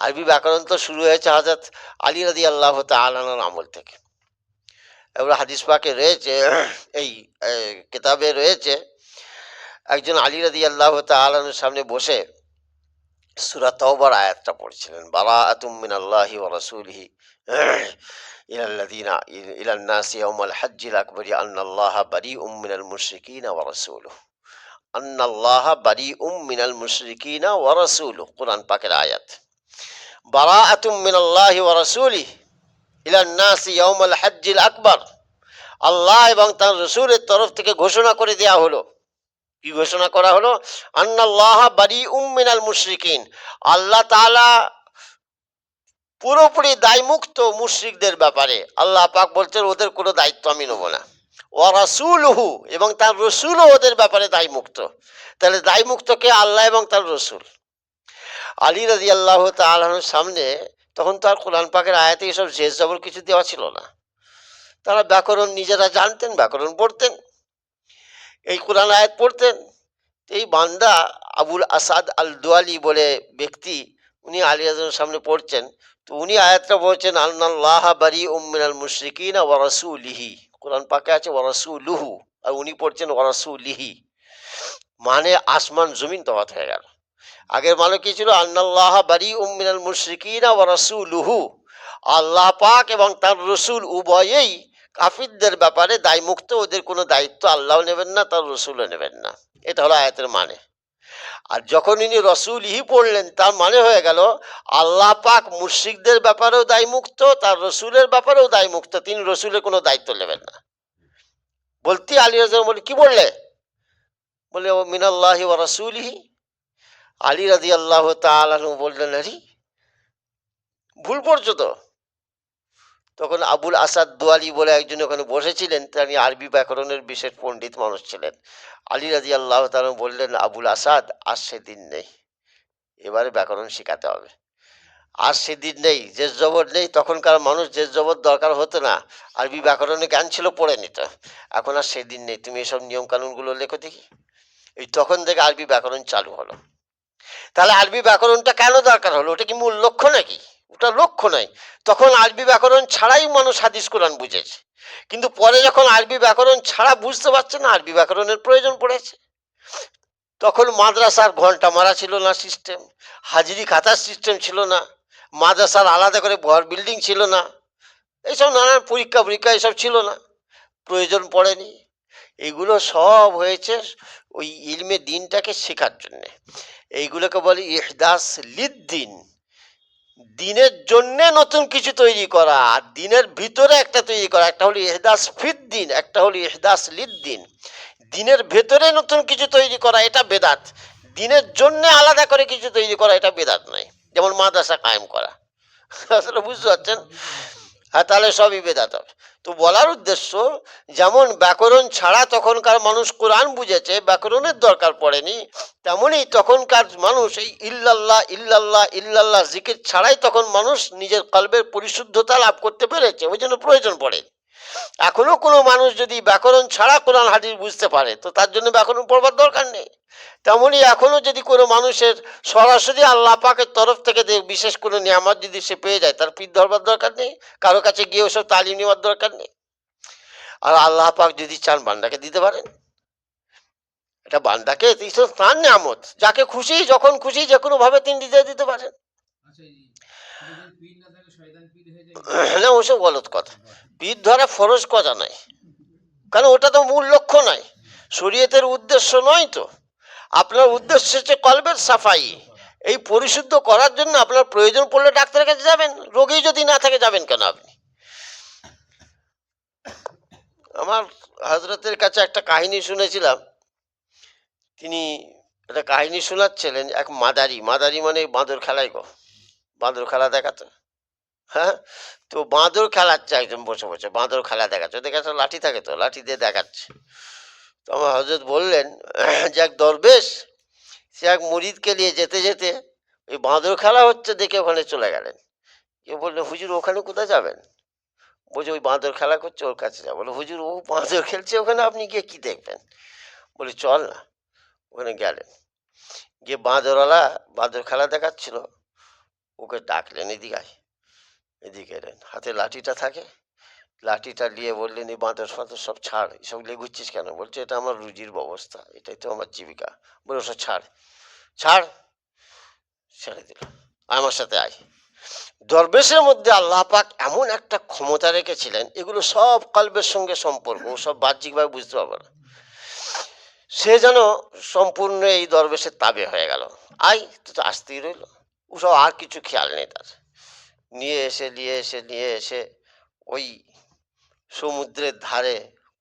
আরবি ব্যাকরণ তো শুরু হয়েছে হযরত আলী রাদিয়াল্লাহু তাআলা আনহুর আমল থেকে। এবার হাদিস পাকে রয়েছে, এই কিতাবে রয়েছে, একজন আলী রাদিয়াল্লাহু তাআলা আনহুর সামনে বসে সূরা তাওবার আয়াতটা পড়ছিলেন, বারাআতুম মিনাল্লাহি ওয়া রাসূলিহি ইলাল্লাযিনা ইলান নাসি ইয়াওমাল হজ্জিল আকবরি আন্নাল্লাহা বারিউম মিনাল মুশরিকিনা ওয়া রাসূলুহু, আন্নাল্লাহা বারিউম মিনাল মুশরিকিনা ওয়া রাসূলুহু। কোরআন পাকের আয়াত। বারাআতুম মিনাল্লাহি ওয়া রাসূলিহি ইলান নাসি ইয়াওমাল হজ্জিল আকবর, আল্লাহ এবং তার রাসূলের তরফ থেকে ঘোষণা করে দেয়া হলো। কি ঘোষণা করা হলো? আন্নাল্লাহ বারিউম মিনাল মুশরিকিন, আল্লাহ তাআলা পুরোপুরি দায়মুক্ত মুশরিকদের ব্যাপারে। আল্লাহ পাক বলছেন ওদের কোনো দায়িত্ব আমি নেব না। ওয়া রাসূলুহু, এবং তার রসুলও ওদের ব্যাপারে দায়মুক্ত। তাহলে দায়মুক্ত কে? আল্লাহ এবং তার রসুল। আলী রাদিয়াল্লাহু তাআলা আনহুর সামনে তখন তো আর কোরআন পাকের আয়াতে এসব জের জবর কিছু দেওয়া ছিল না। তারা ব্যাকরণ নিজেরা জানতেন, ব্যাকরণ পড়তেন, এই কোরআন আয়াত পড়তেন। এই বান্দা আবুল আসাদ আল দুয়ালি বলে ব্যক্তি, উনি আলী রাদিয়াল্লাহু সামনে পড়ছেন। তো উনি আয়াতটা বলছেন আন্নাল্লাহা বারিউম মিনাল মুশরিকিনা ওয়া রাসূলিহি। কোরআন পাকে আছে ওয়া রাসূলুহু, আর উনি পড়ছেন ওয়া রাসূলিহি। মানে আসমান জমিন তফাৎ হয়ে গেল। আগের মানে কি ছিল? আন্নাল্লাহা বারিউম মিনাল মুশরিকিনা ওয়া রাসূলুহু, আল্লাহ পাক এবং তার রসুল উভয়েই কাফিরদের ব্যাপারে দায়মুক্ত, ওদের কোনো দায়িত্ব আল্লাহও নেবেন না, তার রসুলও নেবেন না। এটা হলো আয়াতের মানে। আর যখন ইনি রসুলহি পড়লেন, তার মানে হয়ে গেল আল্লাহ পাক মুশরিকদের ব্যাপারেও দায়মুক্ত, তার রসুলের ব্যাপারেও দায়মুক্ত, তিনি রসুলের কোনো দায়িত্ব নেবেন না। বলতে আলী রাদিয়াল্লাহু বলে, কি বললে? বলে ও মিনাল্লাহি ওয়া রাসূলিহি। আলী রাদিয়াল্লাহু তাআলা আনহু বললেন, আরে ভুল পড়ছো তো। তখন আবুল আসাদ দুয়ালি বলে একজন ওখানে বসেছিলেন, তিনি আরবি ব্যাকরণের বিশেষ পণ্ডিত মানুষ ছিলেন। আলী রাদিয়াল্লাহু তাআলা বললেন, আবুল আসাদ, আর সেদিন নেই, এবারে ব্যাকরণ শেখাতে হবে। আর সেদিন নেই, জের জবর নেই। তখনকার মানুষ জের জবর দরকার হতো না, আরবি ব্যাকরণে জ্ঞান ছিল, পড়ে নিত। এখন আর সেদিন নেই, তুমি এসব নিয়ম কানুনগুলো লেখো দেখি। এই তখন থেকে আরবি ব্যাকরণ চালু হলো। তাহলে আরবি ব্যাকরণটা কেন দরকার হলো? ওটা কি মূল লক্ষ্য নাকি? ওটা লক্ষ্য নয়। তখন আরবি ব্যাকরণ ছাড়াই মানুষ হাদিস কোরআন বুঝেছে, কিন্তু পরে যখন আরবি ব্যাকরণ ছাড়া বুঝতে পারছে না, আরবি ব্যাকরণের প্রয়োজন পড়েছে। তখন মাদ্রাসার ঘন্টা মারা ছিল না সিস্টেম, হাজিরি খাতার সিস্টেম ছিল না, মাদ্রাসার আলাদা করে ঘর বিল্ডিং ছিল না, এইসব নানান পরীক্ষা এসব ছিল না, প্রয়োজন পড়েনি। এগুলো সব হয়েছে ওই ইলমে দিনটাকে শেখার জন্যে। এইগুলোকে বলে ইহদাস লিদ্দিন, দিনের জন্যে নতুন কিছু তৈরি করা, আর দিনের ভিতরে একটা তৈরি করা। একটা হলো ইহদাস ফিদ্দিন, একটা হলো ইহদাস লিদ্দিন। দিনের ভেতরে নতুন কিছু তৈরি করা এটা বেদাত, দিনের জন্য আলাদা করে কিছু তৈরি করা এটা বেদাত নয়। যেমন মাদ্রাসা কায়েম করা, আসলে বুঝতে পারছেন? হ্যাঁ, তাহলে সবই বেদাত হবে। তো বলার উদ্দেশ্য, যেমন ব্যাকরণ ছাড়া তখনকার মানুষ কোরআন বুঝেছে, ব্যাকরণের দরকার পড়েনি, তেমনই তখনকার মানুষ এই ইল্লাল্লাহ ইল্লাল্লাহ ইল্লাল্লাহ জিকির ছাড়াই তখন মানুষ নিজের কলবের পরিশুদ্ধতা লাভ করতে পেরেছে, ওই জন্য প্রয়োজন পড়ে। এখনো কোনো মানুষ যদি ব্যাকরণ ছাড়া কোরআন হাদিস বুঝতে পারে, তো তার জন্য ব্যাকরণ পড়বার দরকার নেই। তেমনি এখনো যদি কোনো মানুষের সরাসরি আল্লাহ পাকের তরফ থেকে বিশেষ কোনো নিয়ামত যদি সে পেয়ে যায়, তার পীর ধরবার দরকার নেই, কারো কাছে গিয়ে ওসব তালিম নেওয়ার দরকার নেই। আর আল্লাহ পাক যদি চান বান্দাকে দিতে পারেন, এটা বান্দাকে তার নিয়ামত, যাকে খুশি যখন খুশি যে কোনো ভাবে তিনি দিতে পারেন। না, ওসব গলত কথা। পীর ধরা ফরজ কথা নয়, কারণ ওটা তো মূল লক্ষ্য নয়, শরীয়তের উদ্দেশ্য নয়। তো আপনার উদ্দেশ্য হচ্ছে কলবের সাফাই, এই পরিশুদ্ধ করার জন্য আপনার প্রয়োজন পড়লে ডাক্তারের কাছে যাবেন, রোগী যদি না থাকে যাবেন কেন আপনি? আমার হযরতের কাছে একটা কাহিনী শুনেছিলাম, তিনি একটা কাহিনী শোনাচ্ছিলেন। এক মাদারি, মাদারি মানে বাঁদর খেলায় গো, বাঁদর খেলা দেখাতো। হ্যাঁ, তো বাঁদর খেলাচ্ছে একজন বসে বসে, বাঁদর খেলা দেখাচ্ছে, ওদের কাছে লাঠি থাকে, তো লাঠি দিয়ে দেখাচ্ছে। তো আমার হযরত বললেন যে এক দরবেশ, সে এক মুরিদকে নিয়ে যেতে যেতে ওই বাঁদর খেলা হচ্ছে দেখে ওখানে চলে গেলেন। কেউ বললো, হুজুর ওখানে কোথায় যাবেন? বলছে ওই বাঁদর খেলা করছে, ওর কাছে যাবো। বলে, হুজুর ও বাঁদর খেলছে ওখানে, আপনি গিয়ে কি দেখবেন? বলে, চল না। ওখানে গেলেন, গিয়ে বাঁদরওয়ালা বাঁদর খেলা দেখাচ্ছিল, ওকে ডাকলেন, এদিকে আয়। এদিকে এলেন, হাতে লাঠিটা থাকে, লাঠিটা নিয়ে বললেন, এই বাঁদর ফাঁদর সব ছাড়, এসব নিয়ে ঘুরছিস কেন? বলছে, এটা আমার রুজির ব্যবস্থা, এটাই তো আমার জীবিকা। বলে, ওসব ছাড়, ছাড়। ছেড়ে দিল, আমার সাথে আয়। দরবেশের মধ্যে আল্লাহ পাক এমন একটা ক্ষমতা রেখেছিলেন, এগুলো সব কলবের সঙ্গে সম্পর্ক, সব বাহ্যিকভাবে বুঝতে পারবে না। সে যেন সম্পূর্ণ এই দরবেশের তাবে হয়ে গেল। আই তো আসতেই রইল, ওসব আর কিছু খেয়াল নেই তার। নিয়ে এসে ওই সমুদ্রের ধারে,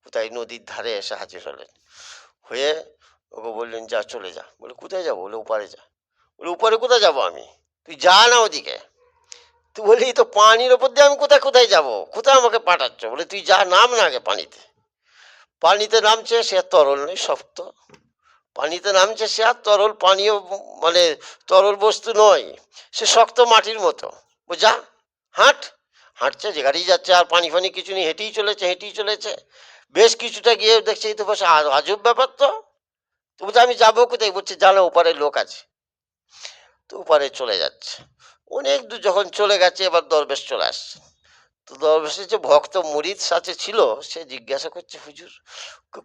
কোথায় নদীর ধারে এসে হাজির হলেন। হয়ে ওকে বললেন, যা চলে যা। বলে, কোথায় যাবো? বলে, উপরে যা। বলে, উপরে কোথায় যাবো আমি? তুই যা না ওদিকে। তুই বলি, তো পানির ওপর দিয়ে আমি কোথায় কোথায় যাবো? কোথায় আমাকে পাঠাচ্ছ? বলে, তুই যা, নাম না আগে পানিতে। পানিতে নামছে, সে তরল নেই, শক্ত। পানিতে নামছে, সে আর তরল পানীয় মানে তরল বস্তু নয়, সে শক্ত মাটির মতো। ও যা, হাঁট। হাঁটছে, যে গাড়ি যাচ্ছে, আর পানি ফানি কিছু নেই, হেঁটেই চলেছে। বেশ কিছুটা গিয়ে দেখছে, এই তো বসে আজব ব্যাপার তো। তো বলছে, আমি যাবো কোথায়? বলছে, জানো ওপারে লোক আছে। তো ওপারে চলে যাচ্ছে। অনেক দূর যখন চলে গেছে, এবার দরবেশ চলে আসছে। তো দরবেশের যে ভক্ত মুরিদ সাথে ছিল, সে জিজ্ঞাসা করছে, হুজুর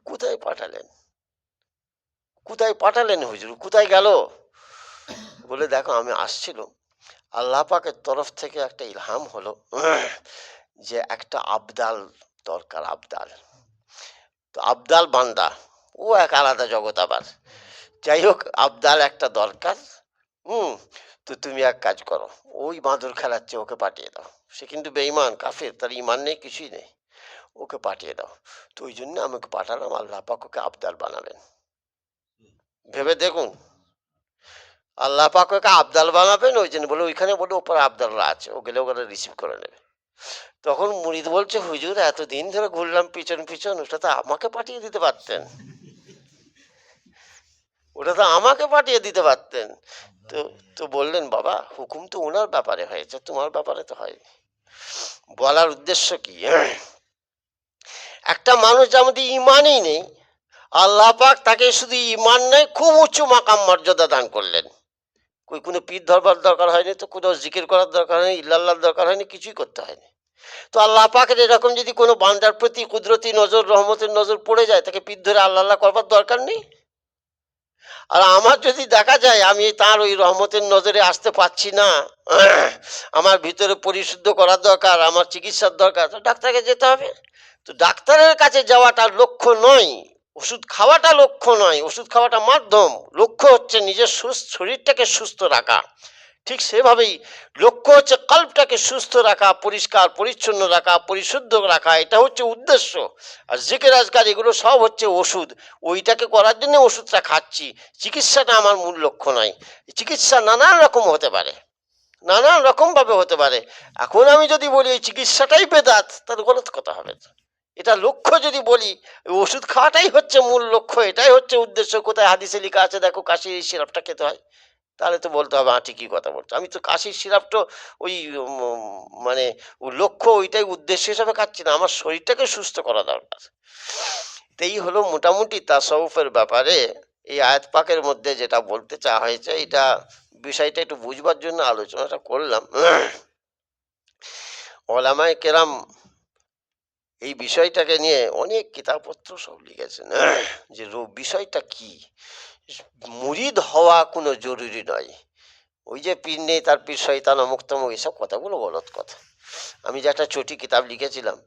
কোথায় পাঠালেন? কোথায় পাঠালেন হুজুর? কোথায় গেল? বলে, দেখো আমি আসছিলাম, আল্লাহ পাকের তরফ থেকে একটা ইলহাম হলো যে একটা আবদাল দরকার, আবদাল। তো আবদাল বান্দা, ও এক আলাদা জগৎ আবার। যাই হোক, আবদাল একটা দরকার। হুম। তো তুমি এক কাজ করো, ওই বাঁদর খেলাচ্ছে, ওকে পাঠিয়ে দাও। সে কিন্তু বেঈমান, কাফের, তার ইমান নেই, কিছুই নেই। ওকে পাঠিয়ে দাও। তো ওই জন্য আমাকে পাঠালাম, আল্লাহ পাক ওকে আবদাল বানাবেন। ভেবে দেখুন, আল্লাহ পাক ওকে আবদাল বানাবেন, ওই জন্য বলে, ওইখানে বলে ওপরে আবদালরা আছে, ও গেলে ওখানে রিসিভ করে নেবে। তখন মুরিদ বলছে, হুজুর এতদিন ধরে ঘুরলাম পিছন পিছন, ওটা তো আমাকে পাঠিয়ে দিতে পারতেন। তো তো বললেন, বাবা হুকুম তো ওনার ব্যাপারে হয়েছে, তোমার ব্যাপারে তো হয়নি। বলার উদ্দেশ্য কি, একটা মানুষ যার মধ্যে ইমানই নেই, আল্লাহ পাক তাকে শুধু ইমান নেই, খুব উঁচু মাকাম মর্যাদা দান করলেন। কোনো পীর ধরবার দরকার হয়নি, তো কোনো জিকির করার দরকার হয়নি, ইল্লাল্লাহর দরকার হয়নি, কিছুই করতে হয়নি। তো আল্লাহ পাকের এরকম যদি কোনো বান্দার প্রতি কুদরতি নজর, রহমতের নজর পড়ে যায়, তাকে পীর ধরে আল্লাহ করবার দরকার নেই। আর আমার যদি দেখা যায় আমি তার ওই রহমতের নজরে আসতে পারছি না, আমার ভিতরে পরিশুদ্ধ করার দরকার, আমার চিকিৎসার দরকার, তো ডাক্তারকে যেতে হবে। তো ডাক্তারের কাছে যাওয়াটা লক্ষ্য নয়, ওষুধ খাওয়াটা লক্ষ্য নয়, ওষুধ খাওয়াটা মাধ্যম। লক্ষ্য হচ্ছে নিজের শরীরটাকে সুস্থ রাখা। ঠিক সেভাবেই লক্ষ্য হচ্ছে কল্পটাকে সুস্থ রাখা, পরিষ্কার পরিচ্ছন্ন রাখা, পরিশুদ্ধ রাখা, এটা হচ্ছে উদ্দেশ্য। আর জিকির আজকার এগুলো সব হচ্ছে ওষুধ, ওইটাকে করার জন্য ওষুধটা খাচ্ছি। চিকিৎসাটা আমার মূল লক্ষ্য নয়। চিকিৎসা নানান রকম হতে পারে, নানান রকম ভাবে হতে পারে। এখন আমি যদি বলি এই চিকিৎসাটাই বেদাত, তাহলে গলত কথা হবে। এটা লক্ষ্য যদি বলি, ওষুধ খাওয়াটাই হচ্ছে মূল লক্ষ্য, এটাই হচ্ছে উদ্দেশ্য, কোথায় হাদিসে লেখা আছে দেখো কাশির এই সিরাপটা খেতে হয়, তাহলে তো বলতে হবে, ঠিকই কথা বলছো। আমি তো কাশির সিরাপটা ওই মানে লক্ষ্য, ওইটাই উদ্দেশ্য হিসাবে খাচ্ছি না, আমার শরীরটাকে সুস্থ করা দরকার। এই হলো মোটামুটি তাসাউফের ব্যাপারে এই আয়াত পাকের মধ্যে যেটা বলতে চাওয়া হয়েছে। এটা বিষয়টা একটু বুঝবার জন্য আলোচনাটা করলাম। ওলামায়ে কেরাম এই বিষয়টাকে নিয়ে অনেক কিতাবপত্র সব লিখেছেন, যে বিষয়টা কি, মুরিদ হওয়া কোনো জরুরি নয়। ওই যে পীর নেই তার পীর শয়তান, অমুক তমুক, এসব কথাগুলো গলত কথা। আমি যে একটা ছোটি কিতাব লিখেছিলাম,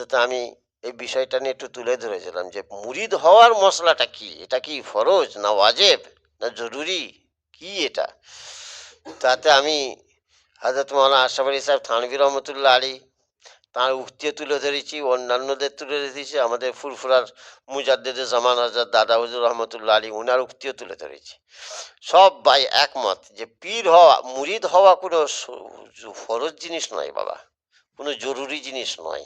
তো আমি এই বিষয়টা নিয়ে একটু তুলে ধরেছিলাম যে মুরিদ হওয়ার মশলাটা কি, এটা কি ফরজ না ওয়াজেব না জরুরি, কি এটা। তাতে আমি হযরত মাওলানা আশরাফ আলী সাহেব থানভী রহমতুল্লাহ আলী তার উক্তিও তুলে ধরেছি, অন্যান্যদের তুলে ধরেছি, আমাদের ফুরফুরার মুজাদ্দেদে জামান হযরত দাদা হুজুর রহমতুল্লাহ আলী, ওনার উক্তিও তুলে ধরেছি। সব ভাই একমত যে পীর হওয়া, মুরিদ হওয়া কোনো ফরজ জিনিস নয় বাবা, কোনো জরুরি জিনিস নয়।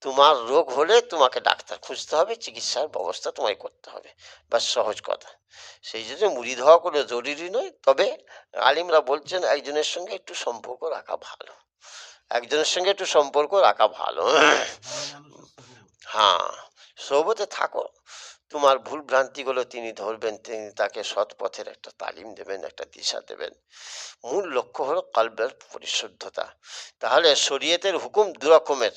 তোমার রোগ হলে তোমাকে ডাক্তার খুঁজতে হবে, চিকিৎসার ব্যবস্থা তোমায় করতে হবে, বাস, সহজ কথা। সেই জন্য মুরিদ হওয়া কোনো জরুরি নয়। তবে আলিমরা বলছেন একজনের সঙ্গে একটু সম্পর্ক রাখা ভালো, একজনের সঙ্গে একটু সম্পর্ক রাখা ভালো। হ্যাঁ, সোহবতে থাকো, তোমার ভুল ভ্রান্তিগুলো তিনি ধরবেন, তিনি তাকে সৎ পথের একটা তালিম দেবেন, একটা দিশা দেবেন। মূল লক্ষ্য হলো কলবের পরিশুদ্ধতা। তাহলে শরীয়তের হুকুম দু রকমের,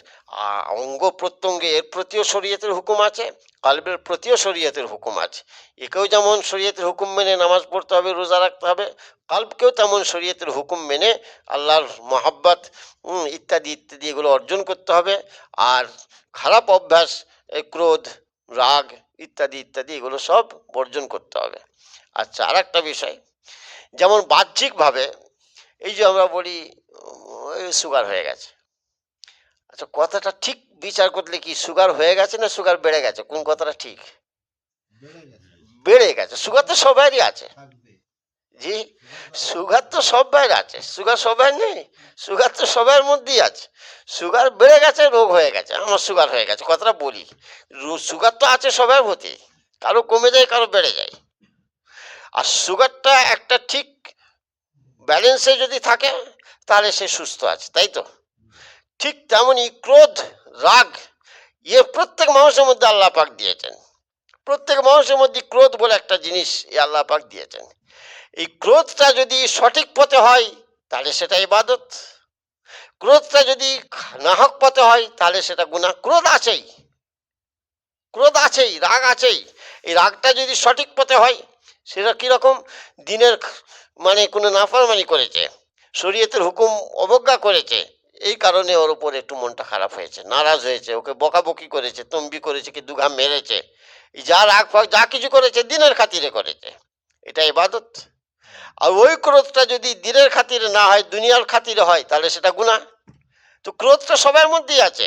অঙ্গ প্রত্যঙ্গে এর প্রতিও শরীয়তের হুকুম আছে, কলবের প্রতিও শরীয়তের হুকুম আছে। একেও যেমন শরীয়তের হুকুম মেনে নামাজ পড়তে হবে, রোজা রাখতে হবে, কলবকেও তেমন শরীয়তের হুকুম মেনে আল্লাহর মহাব্বত ইত্যাদি ইত্যাদি এগুলো অর্জন করতে হবে। আর খারাপ অভ্যাস, ক্রোধ, রাগ ইত্যাদি ইত্যাদি এগুলো সব বর্জন করতে হবে। আচ্ছা, আর একটা বিষয়, যেমন বাহ্যিকভাবে এই যে আমরা বলি সুগার হয়ে গেছে, আচ্ছা কথাটা ঠিক বিচার করলে কি সুগার হয়ে গেছে না সুগার বেড়ে গেছে, কোন কথাটা ঠিক? বেড়ে গেছে। সুগার তো সবারই আছে। জি, সুগার তো সবার আছে, সুগার সবার নেই, সুগার তো সবার মধ্যেই আছে। সুগার বেড়ে গেছে, রোগ হয়ে গেছে, আমার সুগার হয়ে গেছে কথাটা বলি, সুগার তো আছে সবার মধ্যে, কারো কমে যায় কারো বেড়ে যায়। আর সুগারটা একটা ঠিক ব্যালেন্সে যদি থাকে তাহলে সে সুস্থ আছে, তাই তো? ঠিক তেমনি ক্রোধ, রাগ, প্রত্যেক মানুষের মধ্যে আল্লাহ পাক দিয়েছেন। প্রত্যেক মানুষের মধ্যে ক্রোধ বলে একটা জিনিস আল্লাহ পাক দিয়েছেন। এই ক্রোধটা যদি সঠিক পথে হয় তাহলে সেটা ইবাদত, ক্রোধটা যদি নাহক পথে হয় তাহলে সেটা গুনাহ। ক্রোধ আছেই, ক্রোধ আছেই, রাগ আছেই। এই রাগটা যদি সঠিক পথে হয় সেটা কিরকম, দিনের মানে কোনো নাফরমানি করেছে, শরীয়তের হুকুম অবজ্ঞা করেছে, এই কারণে ওর উপর একটু মনটা খারাপ হয়েছে, নারাজ হয়েছে, ওকে বকাবকি করেছে, তম্বি করেছে, কি দুঘা মেরেছে, যা রাগ ফাগ যা কিছু করেছে দিনের খাতিরে করেছে, এটা ইবাদত। আর ওই ক্রোধটা যদি দিনের খাতিরে না হয়, দুনিয়ার খাতিরে হয়, তাহলে সেটা গুনাহ। তো ক্রোধটা সবার মধ্যেই আছে।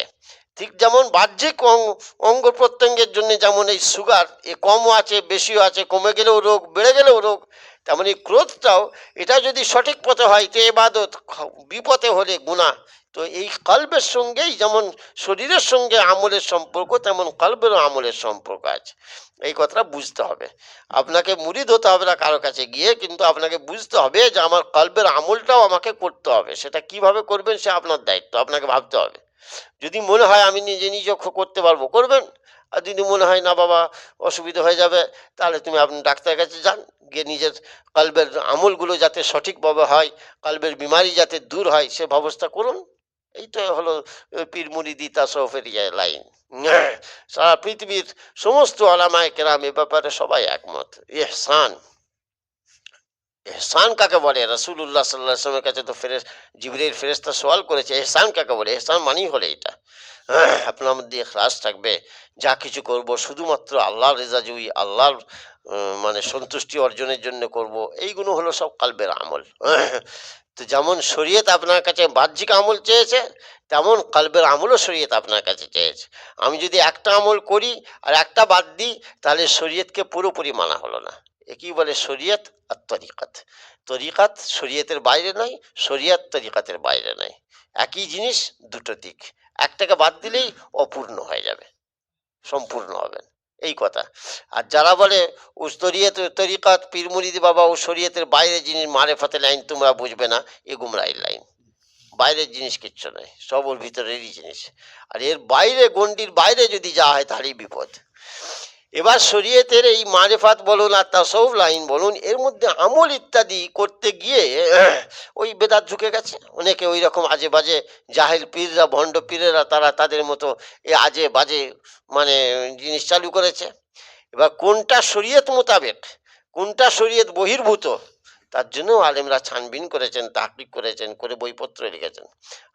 ঠিক যেমন বাহ্যিক অঙ্গ প্রত্যঙ্গের জন্য যেমন এই সুগার এ কমও আছে বেশিও আছে, কমে গেলেও রোগ, বেড়ে গেলেও রোগ, তেমন এই ক্রোধটাও এটা যদি সঠিক পথে হয় তো ইবাদত, বিপথে হলে গুনাহ। তো এই কলবের সঙ্গেই যেমন শরীরের সঙ্গে আমলের সম্পর্ক, তেমন কলবেরও আমলের সম্পর্ক আছে। এই কথাটা বুঝতে হবে। আপনাকে মুরিদ হতে হবে না কারো কাছে গিয়ে, কিন্তু আপনাকে বুঝতে হবে যে আমার কলবের আমলটাও আমাকে করতে হবে। সেটা কিভাবে করবেন সে আপনার দায়িত্ব, আপনাকে ভাবতে হবে। যদি মনে হয় আমি নিজে নিজে করতে পারবো, করবেন। আর যদি মনে হয় না বাবা অসুবিধা হয়ে যাবে, তাহলে তুমি আপনি ডাক্তারের কাছে যান, গিয়ে নিজের কলবের আমলগুলো যাতে সঠিকভাবে হয়, কলবের বিমারি যাতে দূর হয় সে ব্যবস্থা করুন। এই তো হলো পীর মুরিদি তাসউফের লাইন। সারা পৃথিবীর সমস্ত ওলামায়ে কেরাম এ ব্যাপারে সবাই একমত। ইহসান, এহসান কাকে বলে? রাসূলুল্লাহ সাল্লাল্লাহু আলাইহি ওয়াসাল্লামের কাছে তো জিবরীল ফেরেশতা সওয়াল করেছে, এহসান কাকে বলে? এহসান মানেই হলো এটা, আপনার মধ্যে ইখলাস থাকবে, যা কিছু করব শুধুমাত্র আল্লাহর রেজাজুই, আল্লাহর মানে সন্তুষ্টি অর্জনের জন্য করব। এইগুলো হলো সব কলবের আমল। তো যেমন শরীয়ত আপনার কাছে বাহ্যিক আমল চেয়েছে, তেমন কলবের আমলও শরীয়ত আপনার কাছে চেয়েছে। আমি যদি একটা আমল করি আর একটা বাদ দিই তাহলে শরীয়তকে পুরোপুরি মানা হলো না। একেই বলে শরীয়ত আর তরিকাত। তরিকাত শরীয়তের বাইরে নয়, শরীয়ত তরিকাতের বাইরে নয়। একই জিনিস, দুটো দিক। একটাকে বাদ দিলেই অপূর্ণ হয়ে যাবে, সম্পূর্ণ হবেন, এই কথা। আর যারা বলে ও শরীয়ত তরিকাত পীর মুরিদি বাবা ও শরীয়তের বাইরে জিনিস মারেফতের লাইন তোমরা বুঝবে না, এ গুমরাহির লাইন। বাইরের জিনিস কিচ্ছু নয়, সব ওর ভিতরেরই জিনিস। আর এর বাইরে, গণ্ডির বাইরে যদি যাওয়া হয় তাহলেই বিপদ। এবার শরীয়তের এই মারেফাত বলুন আর তাসাউফ লাইন বলুন, এর মধ্যে আমল ইত্যাদি করতে গিয়ে ওই বেদাত ঢুকে গেছে। অনেকে ওই রকম আজে বাজে জাহেল পীররা, ভণ্ড পীরেরা, তারা তাদের মতো এ আজে বাজে মানে জিনিস চালু করেছে। এবার কোনটা শরীয়ত মোতাবেক, কোনটা শরীয়ত বহির্ভূত, তার জন্য আলেমরা ছানবিন করেছেন, তাহকিক করেছেন, করে বইপত্র লিখেছেন।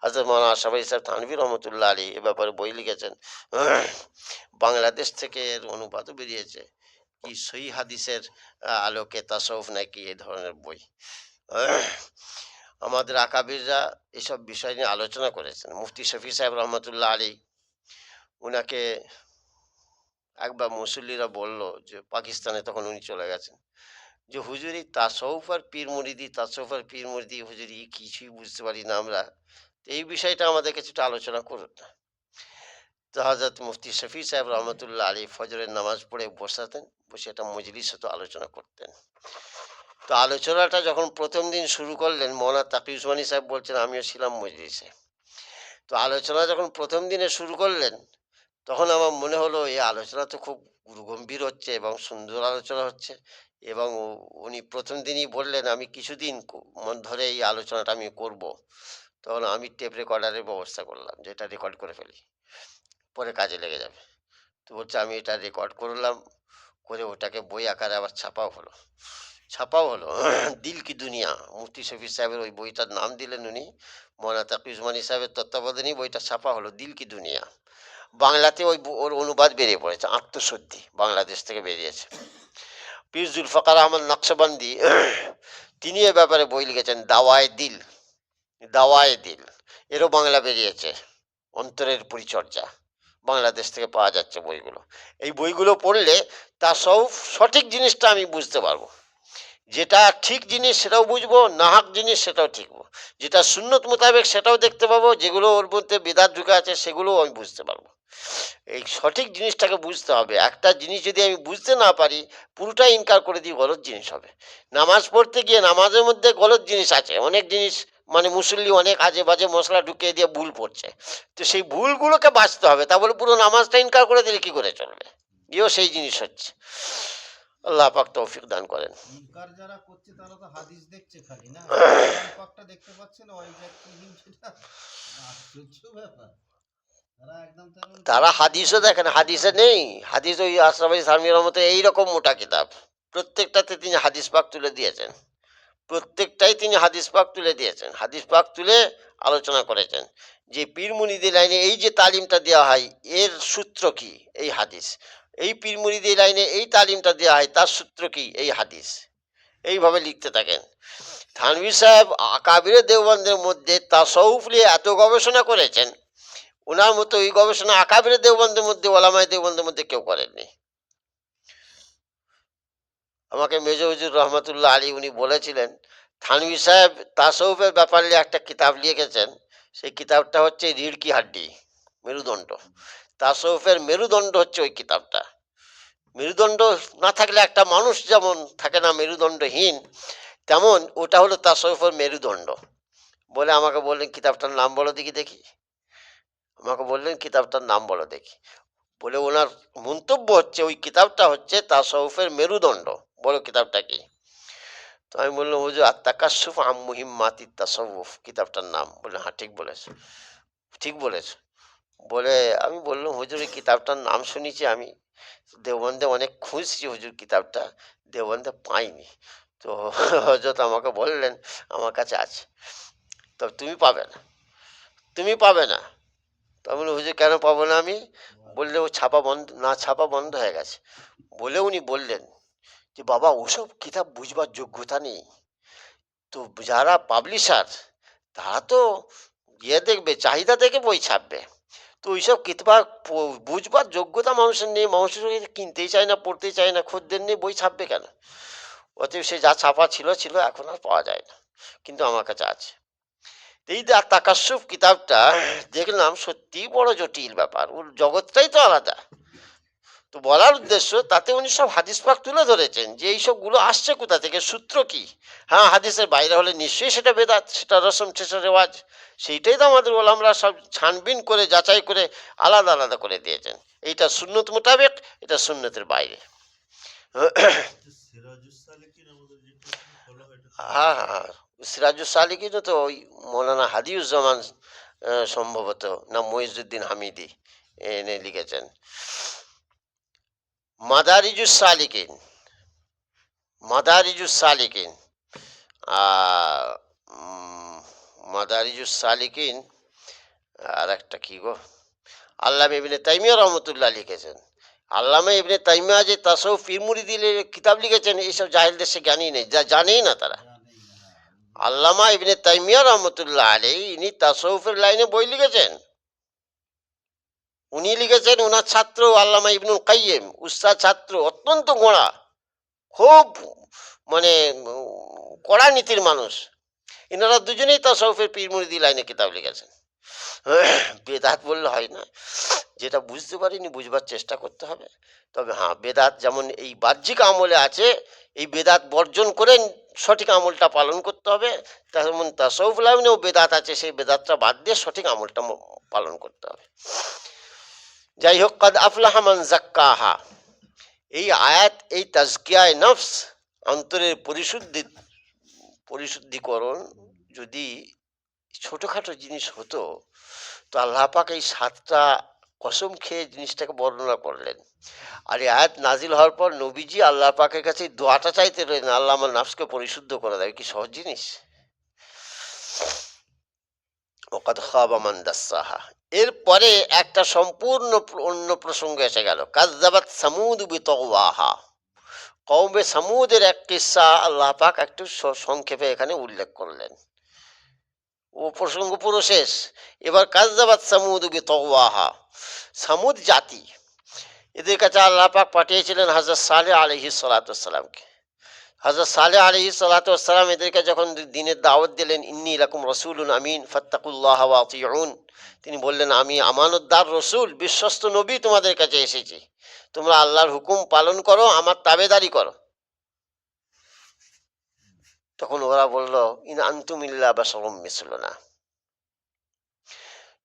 হযরত মাওলানা আশরাফ আলী সাহেব থানভী রহমতুল্লাহ আলী এ ব্যাপারে বই লিখেছেন। বাংলাদেশ থেকে এর অনুবাদও বেরিয়েছে, কি সহিহ হাদিসের আলোকে তাসাউফ নাকি, এই ধরনের বই। আমাদের আকাবিররা এসব বিষয় নিয়ে আলোচনা করেছেন। মুফতি শফি সাহেব রহমতুল্লাহ আলী, উনাকে একবার মুসল্লিরা বলল যে, পাকিস্তানে তখন উনি চলে গেছেন, যে হুজুর এই তাসাউফ আর পীর মুরিদি, তাসাউফ আর পীর মুরিদি হুজুর এই কিছুই বুঝতে পারি না আমরা, তো এই বিষয়টা আমাদের কাছে একটু আলোচনা করুন না। তো হযরত মুফতি শফি সাহেব রহমতুল্লাহ আলী ফজরের নামাজ পড়ে বসাতেন, বসে একটা মজলিস হতো, আলোচনা করতেন। তো আলোচনাটা যখন প্রথম দিন শুরু করলেন, মৌলানা তাকি উসমানী সাহেব বলছেন আমিও ছিলাম মজলিসে। তো আলোচনা যখন প্রথম দিনে শুরু করলেন, তখন আমার মনে হলো এই আলোচনা তো খুব গুরুগম্ভীর হচ্ছে এবং সুন্দর আলোচনা হচ্ছে, এবং উনি প্রথম দিনই বললেন আমি কিছুদিন মন ধরে এই আলোচনাটা আমি করব। তখন আমি টেপ রেকর্ডারের ব্যবস্থা করলাম, যে এটা রেকর্ড করে ফেলি, পরে কাজে লেগে যাবে। তো বলছে আমি এটা রেকর্ড করলাম, করে ওটাকে বই আকারে আবার ছাপাও হলো দিল কি দুনিয়া, মুফতি শফি সাহেবের ওই বইটার নাম দিলেন উনি, মৌলানা তাকি উসমানী সাহেবের তত্ত্বাবধানেই বইটা ছাপা হলো, দিল কি দুনিয়া। বাংলাতে ওর অনুবাদ বেরিয়ে পড়েছে, আত্মশুদ্ধি, বাংলাদেশ থেকে বেরিয়েছে। পীর জুলফাকার আহমদ নকশবন্দি তিনি এ ব্যাপারে বই লিখেছেন, দাওয়ায়ে দিল, এরও বাংলা বেরিয়েছে, অন্তরের পরিচর্যা, বাংলাদেশ থেকে পাওয়া যাচ্ছে বইগুলো। এই বইগুলো পড়লে তার সঠিক জিনিসটা আমি বুঝতে পারবো, যেটা ঠিক জিনিস সেটাও বুঝবো, নাহাক জিনিস সেটাও ঠিকবো, যেটা সুন্নত মোতাবেক সেটাও দেখতে পাবো, যেগুলো ওর মধ্যে বেদাত ঢুকে আছে সেগুলোও আমি বুঝতে পারবো। এই সঠিক জিনিসটাকে বুঝতে হবে। একটা জিনিস যদি আমি বুঝতে না পারি, পুরোটাই ইনকার করে দিই, গলত জিনিস হবে। নামাজ পড়তে গিয়ে নামাজের মধ্যে গলত জিনিস আছে, অনেক জিনিস, মানে মুসল্লি অনেক আজে বাজে মশলা ঢুকিয়ে দিয়ে ভুল পড়ছে, তো সেই ভুলগুলোকে বাঁচতে হবে। তা বলে পুরো নামাজটা ইনকার করে দিলে কি করে চলবে? ইও সেই জিনিস হচ্ছে। আল্লাহ পাক তৌফিক দান করেন। ইনকার যারা করছে তারা তো হাদিস দেখছে খালি, না কোরআন পাকটা দেখতে পাচ্ছে না, ওই যে কি হিংসেটা, আশ্চর্য ব্যাপার। তারা একদম তারা হাদিসও দেখেন, হাদিসে নেই, হাদিস ওই আশরাফ আলী থানভীর মতো এইরকম মোটা কিতাব, প্রত্যেকটাতে তিনি হাদিস পাক তুলে দিয়েছেন, প্রত্যেকটাই তিনি হাদিস পাক তুলে দিয়েছেন, হাদিস পাক তুলে আলোচনা করেছেন যে পীর মুরিদি লাইনে এই যে তালিমটা দেওয়া হয় এর সূত্র কি, এই হাদিস। এই পীর মুরিদি লাইনে এই তালিমটা দেওয়া হয় তার সূত্র কি, এই হাদিস। এইভাবে লিখতে থাকেন। থানভী সাহেব আকাবিরে দেওবন্দের মধ্যে তাসাউফ নিয়ে এত গবেষণা করেছেন, ওনার মতো এই গবেষণা আকাবিরে দেওবন্দের মধ্যে, ওলামায়ে দেওবন্দের মধ্যে কেউ করেননি। আমাকে মেজ হুজুর রহমতুল্লাহ আলী উনি বলেছিলেন, থানভী সাহেব তাসাউফের ব্যাপারে একটা কিতাব লিখেছেন, সেই কিতাবটা হচ্ছে রিড় কি হাড্ডি, মেরুদণ্ড। তাসাউফের মেরুদণ্ড হচ্ছে ওই কিতাবটা। মেরুদণ্ড না থাকলে একটা মানুষ যেমন থাকে না, মেরুদণ্ডহীন, তেমন ওটা হলো তাসাউফের মেরুদণ্ড। বলে আমাকে বললেন কিতাবটার নাম বলো দেখি দেখি, আমাকে বললেন কিতাবটার নাম বলো দেখি। বলে ওনার মন্তব্য হচ্ছে ওই কিতাবটা হচ্ছে তাসাউফের মেরুদণ্ড, বলো কিতাবটা কি। তো আমি বললাম হুজুর আত-তাকাশশুফ আন মুহিম্মাতিত তাসাউফ কিতাবটার নাম। বললেন হ্যাঁ ঠিক বলেছো, ঠিক বলেছো। বলে আমি বললাম হুজুর এই কিতাবটার নাম শুনেছি আমি, দেওবন্দে অনেক খুঁজছি হুজুর কিতাবটা, দেওবন্দে পাইনি। তো হজরত আমাকে বললেন আমার কাছে আছে। তো তুমি পাবে না। তো আমি বললাম হুজুর কেন পাবো না আমি? বললে ও ছাপা বন্ধ, না ছাপা বন্ধ হয়ে গেছে। বলে উনি বললেন যে বাবা ওসব কিতাব বুঝবার যোগ্যতা নেই, তো যারা পাবলিশার তারা তো দেখবে, চাহিদা দেখে বই ছাপবে, তো ওইসব কিতাব বুঝবার যোগ্যতা মানুষের নেই, মানুষের কিনতেই চায় না, পড়তেই চায় না, খদ্দের নেই, বই ছাপবে কেন? অতএব সে যা ছাপা ছিল ছিল, এখন আর পাওয়া যায় না, কিন্তু আমার কাছে আছে। এই যে তাকাস্সুফ কিতাবটা দেখলাম সত্যি বড় জটিল ব্যাপার, ওর জগৎটাই তো আলাদা। তো বলার উদ্দেশ্য তাতে উনি সব হাদিস পাক তুলে ধরেছেন যে এই সবগুলো আসছে কোথা থেকে, সূত্র কি। হ্যাঁ হাদিসের বাইরে হলে নিশ্চয়ই সেটা বেদাত, সেটা রসম, সেটা রেওয়াজ, সেইটাই তো আমাদের ওলামরা সব ছানবিন করে যাচাই করে আলাদা আলাদা করে দিয়েছেন। এইটা সুন্নত মোতাবেক, এটা সুন্নতের বাইরে। হ্যাঁ হ্যাঁ হ্যাঁ, সিরাজুস সালিকিনও তো ওই মৌলানা হাদিউজ্জামান সম্ভবত, না মইজুদ্দিন হামিদি এনে লিখেছেন। মাদারিজুস সালিকিন, মাদারিজুস সালিকিন, মাদারিজুস সালিকিন, আর একটা কি গো, আল্লামা ইবনে তাইমিয়া রহমতুল্লাহ লিখেছেন। আল্লামা ইবনে তাইমিয়া যে তাসাউফ পীর মুরিদিদের কিতাব লিখেছেন, এইসব জাহেলদের সে জ্ঞানই নেই, যা জানেই না তারা। আল্লামা ইবনে তাইমিয়া রহমতুল্লাহ আলাইহি ইনি তাসাউফের লাইনে বই লিখেছেন। উনি লিখেছেন, ওনার ছাত্র আল্লামা ইবনুল কাইয়িম, উস্তাদ ছাত্র, অত্যন্ত গোঁড়া, খুব মানে কড়া নীতির মানুষ। এনারা দুজনেই তাসাউফের পীর মুরিদি লাইনে কিতাব লিখেছেন। বেদাত বললে হয় না, যেটা বুঝতে পারিনি বুঝবার চেষ্টা করতে হবে। তবে হ্যাঁ, বেদাত যেমন এই বাহ্যিক আমলে আছে, এই বেদাত বর্জন করে সঠিক আমলটা পালন করতে হবে, তেমন তাসাউফ লাইনেও বেদাত আছে, সেই বেদাতটা বাদ দিয়ে সঠিক আমলটা পালন করতে হবে। যাই হোক, কাদ আফলাহা মান যাক্কাহা, এই আয়াত, এই তাজকিয়ায়ে নফস, অন্তরের পরিশুদ্ধিকরণ যদি ছোটখাটো জিনিস হতো, তো আল্লাহ পাক এই 7টা কসম খেয়ে জিনিসটাকে বর্ণনা করলেন। আর এই আয়াত নাজিল হওয়ার পর নবীজি আল্লাহ পাকের কাছে এই দোয়াটা চাইতে রইলেন, আল্লাহ আমার নফসকে পরিশুদ্ধ করে দেয়। কি সহজ জিনিস! ওয়াকাদ খাবা মান দাসসাহা। এরপরে একটা সম্পূর্ণ অন্য প্রসঙ্গ এসে গেল। কাযযাবাত সামুদ বিতগওয়াহা, কওমে সামুদের এক কিসসা আল্লাহ পাক একটু সংক্ষেপে এখানে উল্লেখ করলেন। ও প্রসঙ্গ পুরো শেষ। এবার কাযযাবাত সামুদ বিতগওয়াহা, সামুদ জাতি, এদের কাছে আল্লাহ পাক পাঠিয়েছিলেন হযরত সালেহ আলাইহিস সালাতু ওয়াসসালামকে। হযরত সালেহ আলাইহিস সালাতু ওয়াসসালাম এদেরকে যখন দ্বীনের দাওয়াত দিলেন, ইন্নী লাকুম রাসূলুন আমিন ফাত্তাকুল্লাহ ওয়া আতিউন, তিনি বললেন আমি আমানতদার রসুল, বিশ্বস্ত নবী তোমাদের কাছে এসেছি, তোমরা আল্লাহর হুকুম পালন করো, আমার তাবেদারি করো। তখন ওরা বলল, ইন আনতুম ইল্লা বাশারুম মিসলুনা,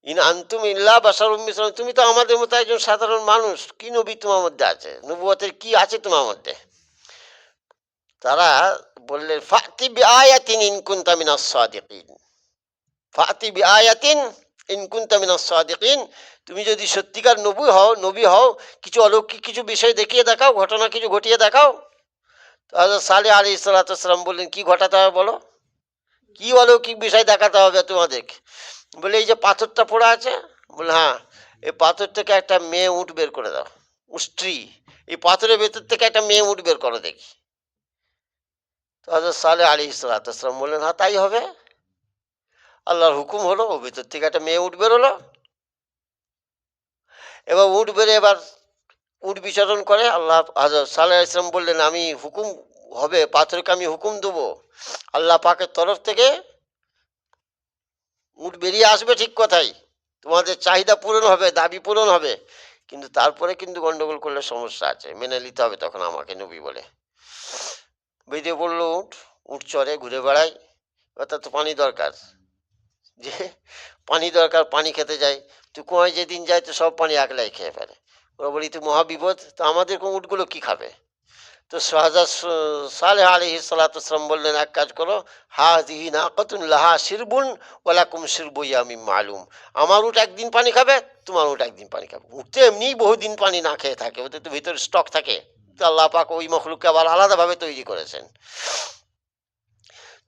ইন আনতুম ইল্লা বাশারুম মিসলুনা, তুমি তো আমাদের মতো একজন সাধারণ মানুষ, কি নবী তোমার মধ্যে আছে, নবুয়তের কি আছে তোমার মধ্যে? তারা বললেন, ফাতি বিআয়াতিন ইন কুনতা মিনাস সাদিকিন, ফাতি বিআয়াতিন ইন কুনতা মিনাস সাদিকিন, তুমি যদি সত্যিকার নবী হও, কিছু অলৌকিক কিছু বিষয় দেখিয়ে দেখাও, ঘটনা কিছু ঘটিয়ে দেখাও। তো হযরত সালেহ আলাইহিস সালাতু ওয়াসসালাম বললেন, কি ঘটাতে হবে বলো, কি অলৌকিক বিষয় দেখাতে হবে তোমাদেরকে? বলে, এই যে পাথরটা পড়ে আছে, বলে হ্যাঁ, এই পাথর থেকে একটা মেয়ে উট বের করে দাও, স্ত্রী, এই পাথরের ভেতর থেকে একটা মেয়ে উট বের করো দেখি। তো হযরত সালেহ আলাইহিস সালাতু ওয়াসসালাম বললেন, হ্যাঁ তাই হবে। আল্লাহর হুকুম হলো, ও ভেতর থেকে একটা মেয়ে উট বেরোলো। এবার উট বেড়ে এবার উট বিচরণ করে। আল্লাহ হযরত সালেহ আলাইহিস সালাম বললেন, আমি হুকুম হবে, পাথরকে আমি হুকুম দেবো, আল্লাহ পাকের তরফ থেকে উট বেরিয়ে আসবে, ঠিক কথাই, তোমাদের চাহিদা পূরণ হবে, দাবি পূরণ হবে, কিন্তু তারপরে কিন্তু গন্ডগোল করলে সমস্যা আছে, মেনে নিতে হবে তখন আমাকে নবী বলে। বেরিয়ে পড়লো উট, উট চড়ে ঘুরে বেড়ায়, অর্থাৎ তো পানি দরকার, যে পানি দরকার, পানি খেতে যায়, তো কুয়ায় যেদিন যায় তো সব পানি একলাই খেয়ে ফেলে। ওরা বলি তো মহাবিপদ, তো আমাদের উটগুলো কি খাবে? তো হযরত সালেহ আলাইহিস সালাতু ওয়াসসালাম বললেন, এক কাজ করো, হাযিহি নাকাতুন লাহা শিরবুন ওয়া লাকুম শিরবু ইয়ামিন মালুম, আমার উট একদিন পানি খাবে, তোমার উট একদিন পানি খাবে। উট তো এমনিই বহুদিন পানি না খেয়ে থাকে, ওদের তো ভিতরে স্টক থাকে, তো আল্লাহ পাক ওই মখলুককে আবার আলাদাভাবে তৈরি করেছেন।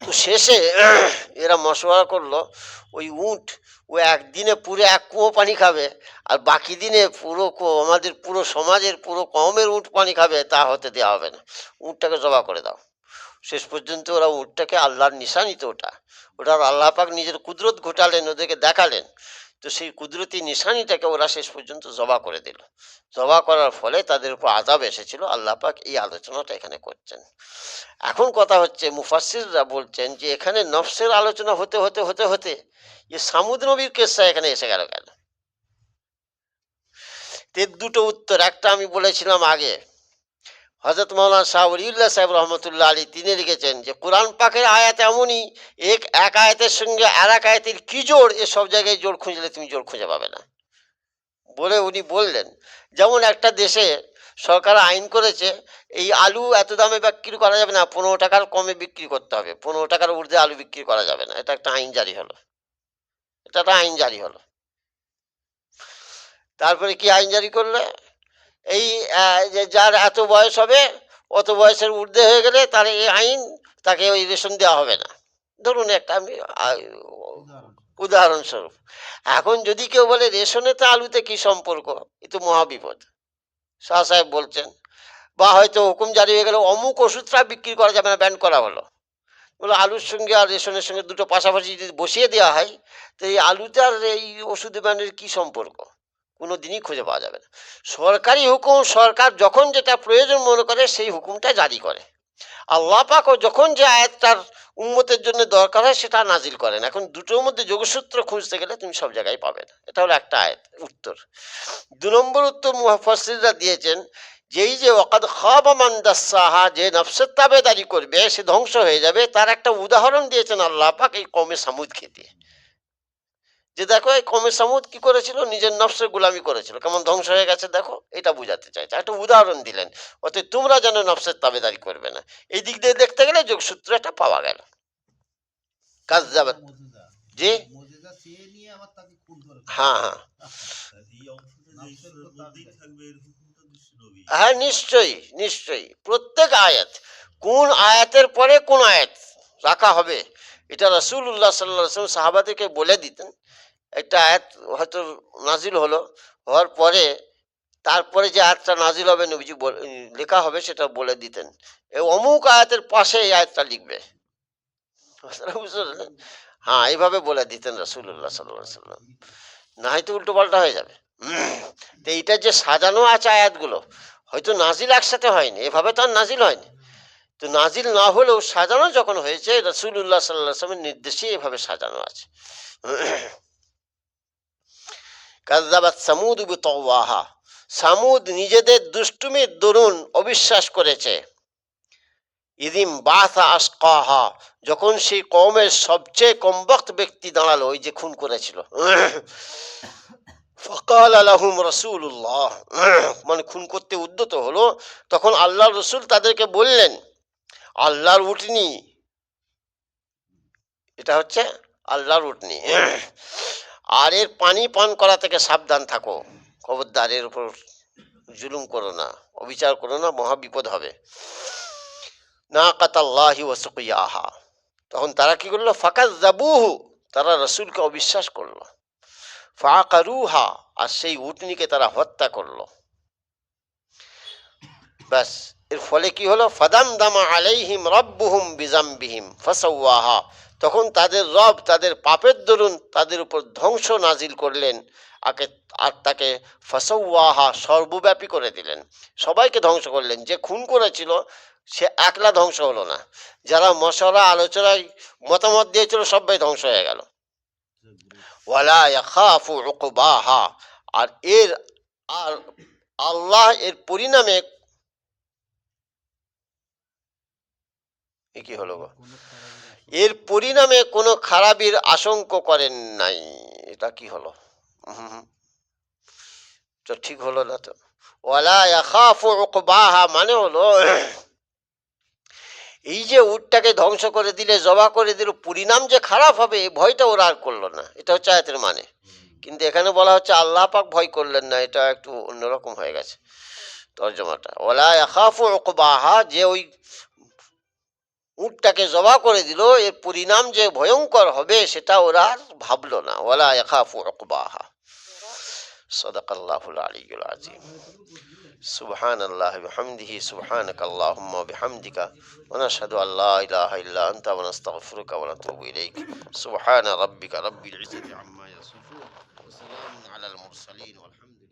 তো শেষে এরা মশওয়ারা করলো, ওই উট ও একদিনে পুরো এক কুয়ো পানি খাবে, আর বাকি দিনে পুরো আমাদের পুরো সমাজের পুরো কওমের উট পানি খাবে, তা হতে দেওয়া হবে না, উটটাকে জবা করে দাও। শেষ পর্যন্ত ওরা উটটাকে, আল্লাহর নিশানি তো ওটার আল্লাহ পাক নিজের কুদরত ঘটালেন, ওদেরকে দেখালেন, তো সেই কুদরতি নিশানিটাকে ওরা শেষ পর্যন্ত জবা করে দিল। জবা করার ফলে তাদের উপর আযাব এসেছিল। আল্লাহ পাক এই আলোচনাটা এখানে করছেন। এখন কথা হচ্ছে, মুফাসসিররা বলছেন যে এখানে নফসের আলোচনা হতে হতে হতে হতে এই সামুদ নবীর কিসসা এখানে এসে গেল কেন? এর দুটো উত্তর। একটা আমি বলেছিলাম আগে, হযরত মাওলানা শাহ ওলিউল্লাহ সাহেব রহমতুল্লাহ আলী তিনি লিখেছেন যে কোরআন পাকের আয়াত এমনই, এক আয়াতের সঙ্গে আর এক আয়াতের কি জোড়, এসব জায়গায় জোড় খুঁজলে তুমি জোড় খুঁজে পাবে না। বলে উনি বললেন, যেমন একটা দেশে সরকার আইন করেছে, এই আলু এত দামে বিক্রি করা যাবে না, 15 টাকার কমে বিক্রি করতে হবে, 15 টাকার ঊর্ধ্বে আলু বিক্রি করা যাবে না, এটা একটা আইন জারি হলো, এটা একটা আইন জারি হলো। তারপরে কি আইন জারি করলে, এই যে যার এত বয়স হবে, অত বয়সের ঊর্ধ্বে হয়ে গেলে তার এই আইন, তাকে ওই রেশন দেওয়া হবে না। ধরুন একটা আমি উদাহরণ। উদাহরণস্বরূপ। এখন যদি কেউ বলে রেশনে তো আলুতে কি সম্পর্ক, এ তো মহাবিপদ, শাহ সাহেব বলছেন। বা হয়তো হুকুম জারি হয়ে গেল, অমুক ওষুধটা বিক্রি করা যাবে না, ব্যান করা হলো। বলে আলুর সঙ্গে আর রেশনের সঙ্গে দুটো পাশাপাশি যদি বসিয়ে দেওয়া হয়, তো এই আলুতে আর এই ওষুধ ব্যানের কি সম্পর্ক, কোনো দিনই খুঁজে পাওয়া যাবে না। সরকারি হুকুম, সরকার যখন যেটা প্রয়োজন মনে করে সেই হুকুমটা জারি করে। আল্লাহ পাকও যখন যে আয়াতটার উম্মতের জন্য দরকার হয় সেটা নাজিল করেন। এখন দুটোর মধ্যে যোগসূত্র খুঁজতে গেলে তুমি সব জায়গায় পাবে না। এটা হলো একটা আয়াত উত্তর। 2 নম্বর উত্তর মুফাসসিররা দিয়েছেন, যেই যে ওয়াকাদ খাবা মান দাসসাহা, যে নফসের তাবেদারি করবে সে ধ্বংস হয়ে যাবে, তার একটা উদাহরণ দিয়েছেন আল্লাহ পাক এই কওমে সামুদকে দিয়ে। যে দেখো এই কমে সামুদ কি করেছিল, নিজের নফসের গোলামি করেছিল, কেমন ধ্বংস হয়ে গেছে দেখো, এটা বুঝাতে চাইছে, একটা উদাহরণ দিলেন। অতএব তোমরা যেন নফসের তাবেদারি করবে না। এই দিক দিয়ে দেখতে গেলে যোগসূত্র একটা পাওয়া গেল। কাজ এটা যাবে। তো মজেজা, জি, মজেজা চেয়ে নিয়ে আবার তাকে খুন করে হ্যাঁ হ্যাঁ এই অংশটা যে নফসের ঈশ্বরের উপর মধ্যেই তাবিদ। থাকবে এর হুকুমটা বিশ্বনবী। হ্যাঁ, নিশ্চয়ই নিশ্চয়ই প্রত্যেক আয়াত, কোন আয়াতের পরে কোন আয়াত রাখা হবে এটা রাসূলুল্লাহ সাল্লাল্লাহু আলাইহি ওয়াসাল্লাম সাহাবাদেরকে বলে দিতেন। একটা আয়াত হয়তো নাজিল হলো, হওয়ার পরে তারপরে যে আয়াতটা নাজিল হবে নবীজি লেখা হবে সেটা বলে দিতেন, এই অমুক আয়াতের পাশে এই আয়াতটা লিখবে। কথাটা বুঝতে পারলেন? হ্যাঁ, এইভাবে বলে দিতেন রাসূলুল্লাহ সাল্লাল্লাহু আলাইহি ওয়াসাল্লাম, না হয়তো উল্টো পাল্টা হয়ে যাবে। তো এইটা যে সাজানো আছে আয়াতগুলো, হয়তো নাজিল একসাথে হয়নি, এভাবে তো আর নাজিল হয়নি। তো নাজিল না হলেও সাজানো যখন হয়েছে রাসূলুল্লাহ সাল্লাল্লাহু আলাইহি ওয়াসাল্লামের নির্দেশে এভাবে সাজানো আছে। কাযযাবাত সামুদ বিতাওয়াহা, সামুদ নিজেদের দুষ্টুমির দরুন অবিশ্বাস করেছে। ইদিম বাসা আশকাহা, যখন সেই কওমের সবচেয়ে কমবখ্ত ব্যক্তি দাঁড়ালো, ওই যে খুন করেছিল। ফকাল আলাহুম রাসূলুল্লাহ, মানে খুন করতে উদ্যত হলো, তখন আল্লাহর রসুল তাদেরকে বললেন, আল্লাহর উটনি, এটা হচ্ছে আল্লাহর উটনি, আর এর পানি পান করা থেকে সাবধান থাকো, খবরদার এর উপর জুলুম করো না, অবিচার করো না, মহা বিপদ হবে। নাকাতাল্লাহি ওয়া সুকিয়াহা, তখন তারা কি করলো, ফাকাযযাবুহু, তারা রসুলকে অবিশ্বাস করলো। ফাআকারুহা, আর সেই উটনিকে তারা হত্যা করলো। ব্যাস, এর ফলে কি হলো, ফাদামদামা আলাইহিম রাব্বুহুম বিজামবিহিম ফাসাওয়াহা, তখন তাদের রব তাদের পাপের দরুন তাদের উপর ধ্বংস নাজিল করলেন, আকে, আর তাকে ফাসাওয়াহা, সর্বব্যাপী করে দিলেন, সবাইকে ধ্বংস করলেন। যে খুন করেছিল সে একলা ধ্বংস হলো না, যারা মশলা আলোচনায় মতামত দিয়েছিল সবাই ধ্বংস হয়ে গেল। ওয়ালা ইয়াখাফু উকবাহা, আর এর, আর আল্লাহ এর পরিণামে, এ কি হলো গো, কোনো খারাপের আশঙ্কা এর পরিণামে কোনো খারাপির আশঙ্কা করেন নাই। এটা কি হলো, তো ঠিক হলো না তো। ওয়ালা ইয়াখাফু উকবাহা মানে হলো, এই যে উটটাকে ধ্বংস করে দিলে, জবা করে দিল, পরিণাম যে খারাপ হবে এই ভয়টা ওরা আর করলো না, এটা হচ্ছে আয়াতের মানে। কিন্তু এখানে বলা হচ্ছে আল্লাহ পাক ভয় করলেন না, এটা একটু অন্যরকম হয়ে গেছে তর্জমাটা। ওয়ালা ইয়াখাফু উকবাহা, যে ওই উটটাকে জবা করে দিল, এর পরিণাম যে ভয়ঙ্কর হবে সেটা ওরা আর ভাবলো না। ওয়ালা ইয়াখাফু উকবাহা। সাদাকাল্লাহুল আলিয়্যুল আযীম। সুবহানাল্লাহি ওয়া বিহামদিহি, সুবহানাকাল্লাহুম্মা ওয়া বিহামদিকা, ওয়া নাশহাদু আল্লা ইলাহা ইল্লা আনতা, ওয়া নাস্তাগফিরুকা ওয়া নাতুবু ইলাইক। সুবহানা রাব্বিকা রাব্বিল ইজ্জাতি আম্মা ইয়াসিফুন, ওয়া সালামুন আলাল মুরসালিন, ওয়ালহামদুলিল্লাহি।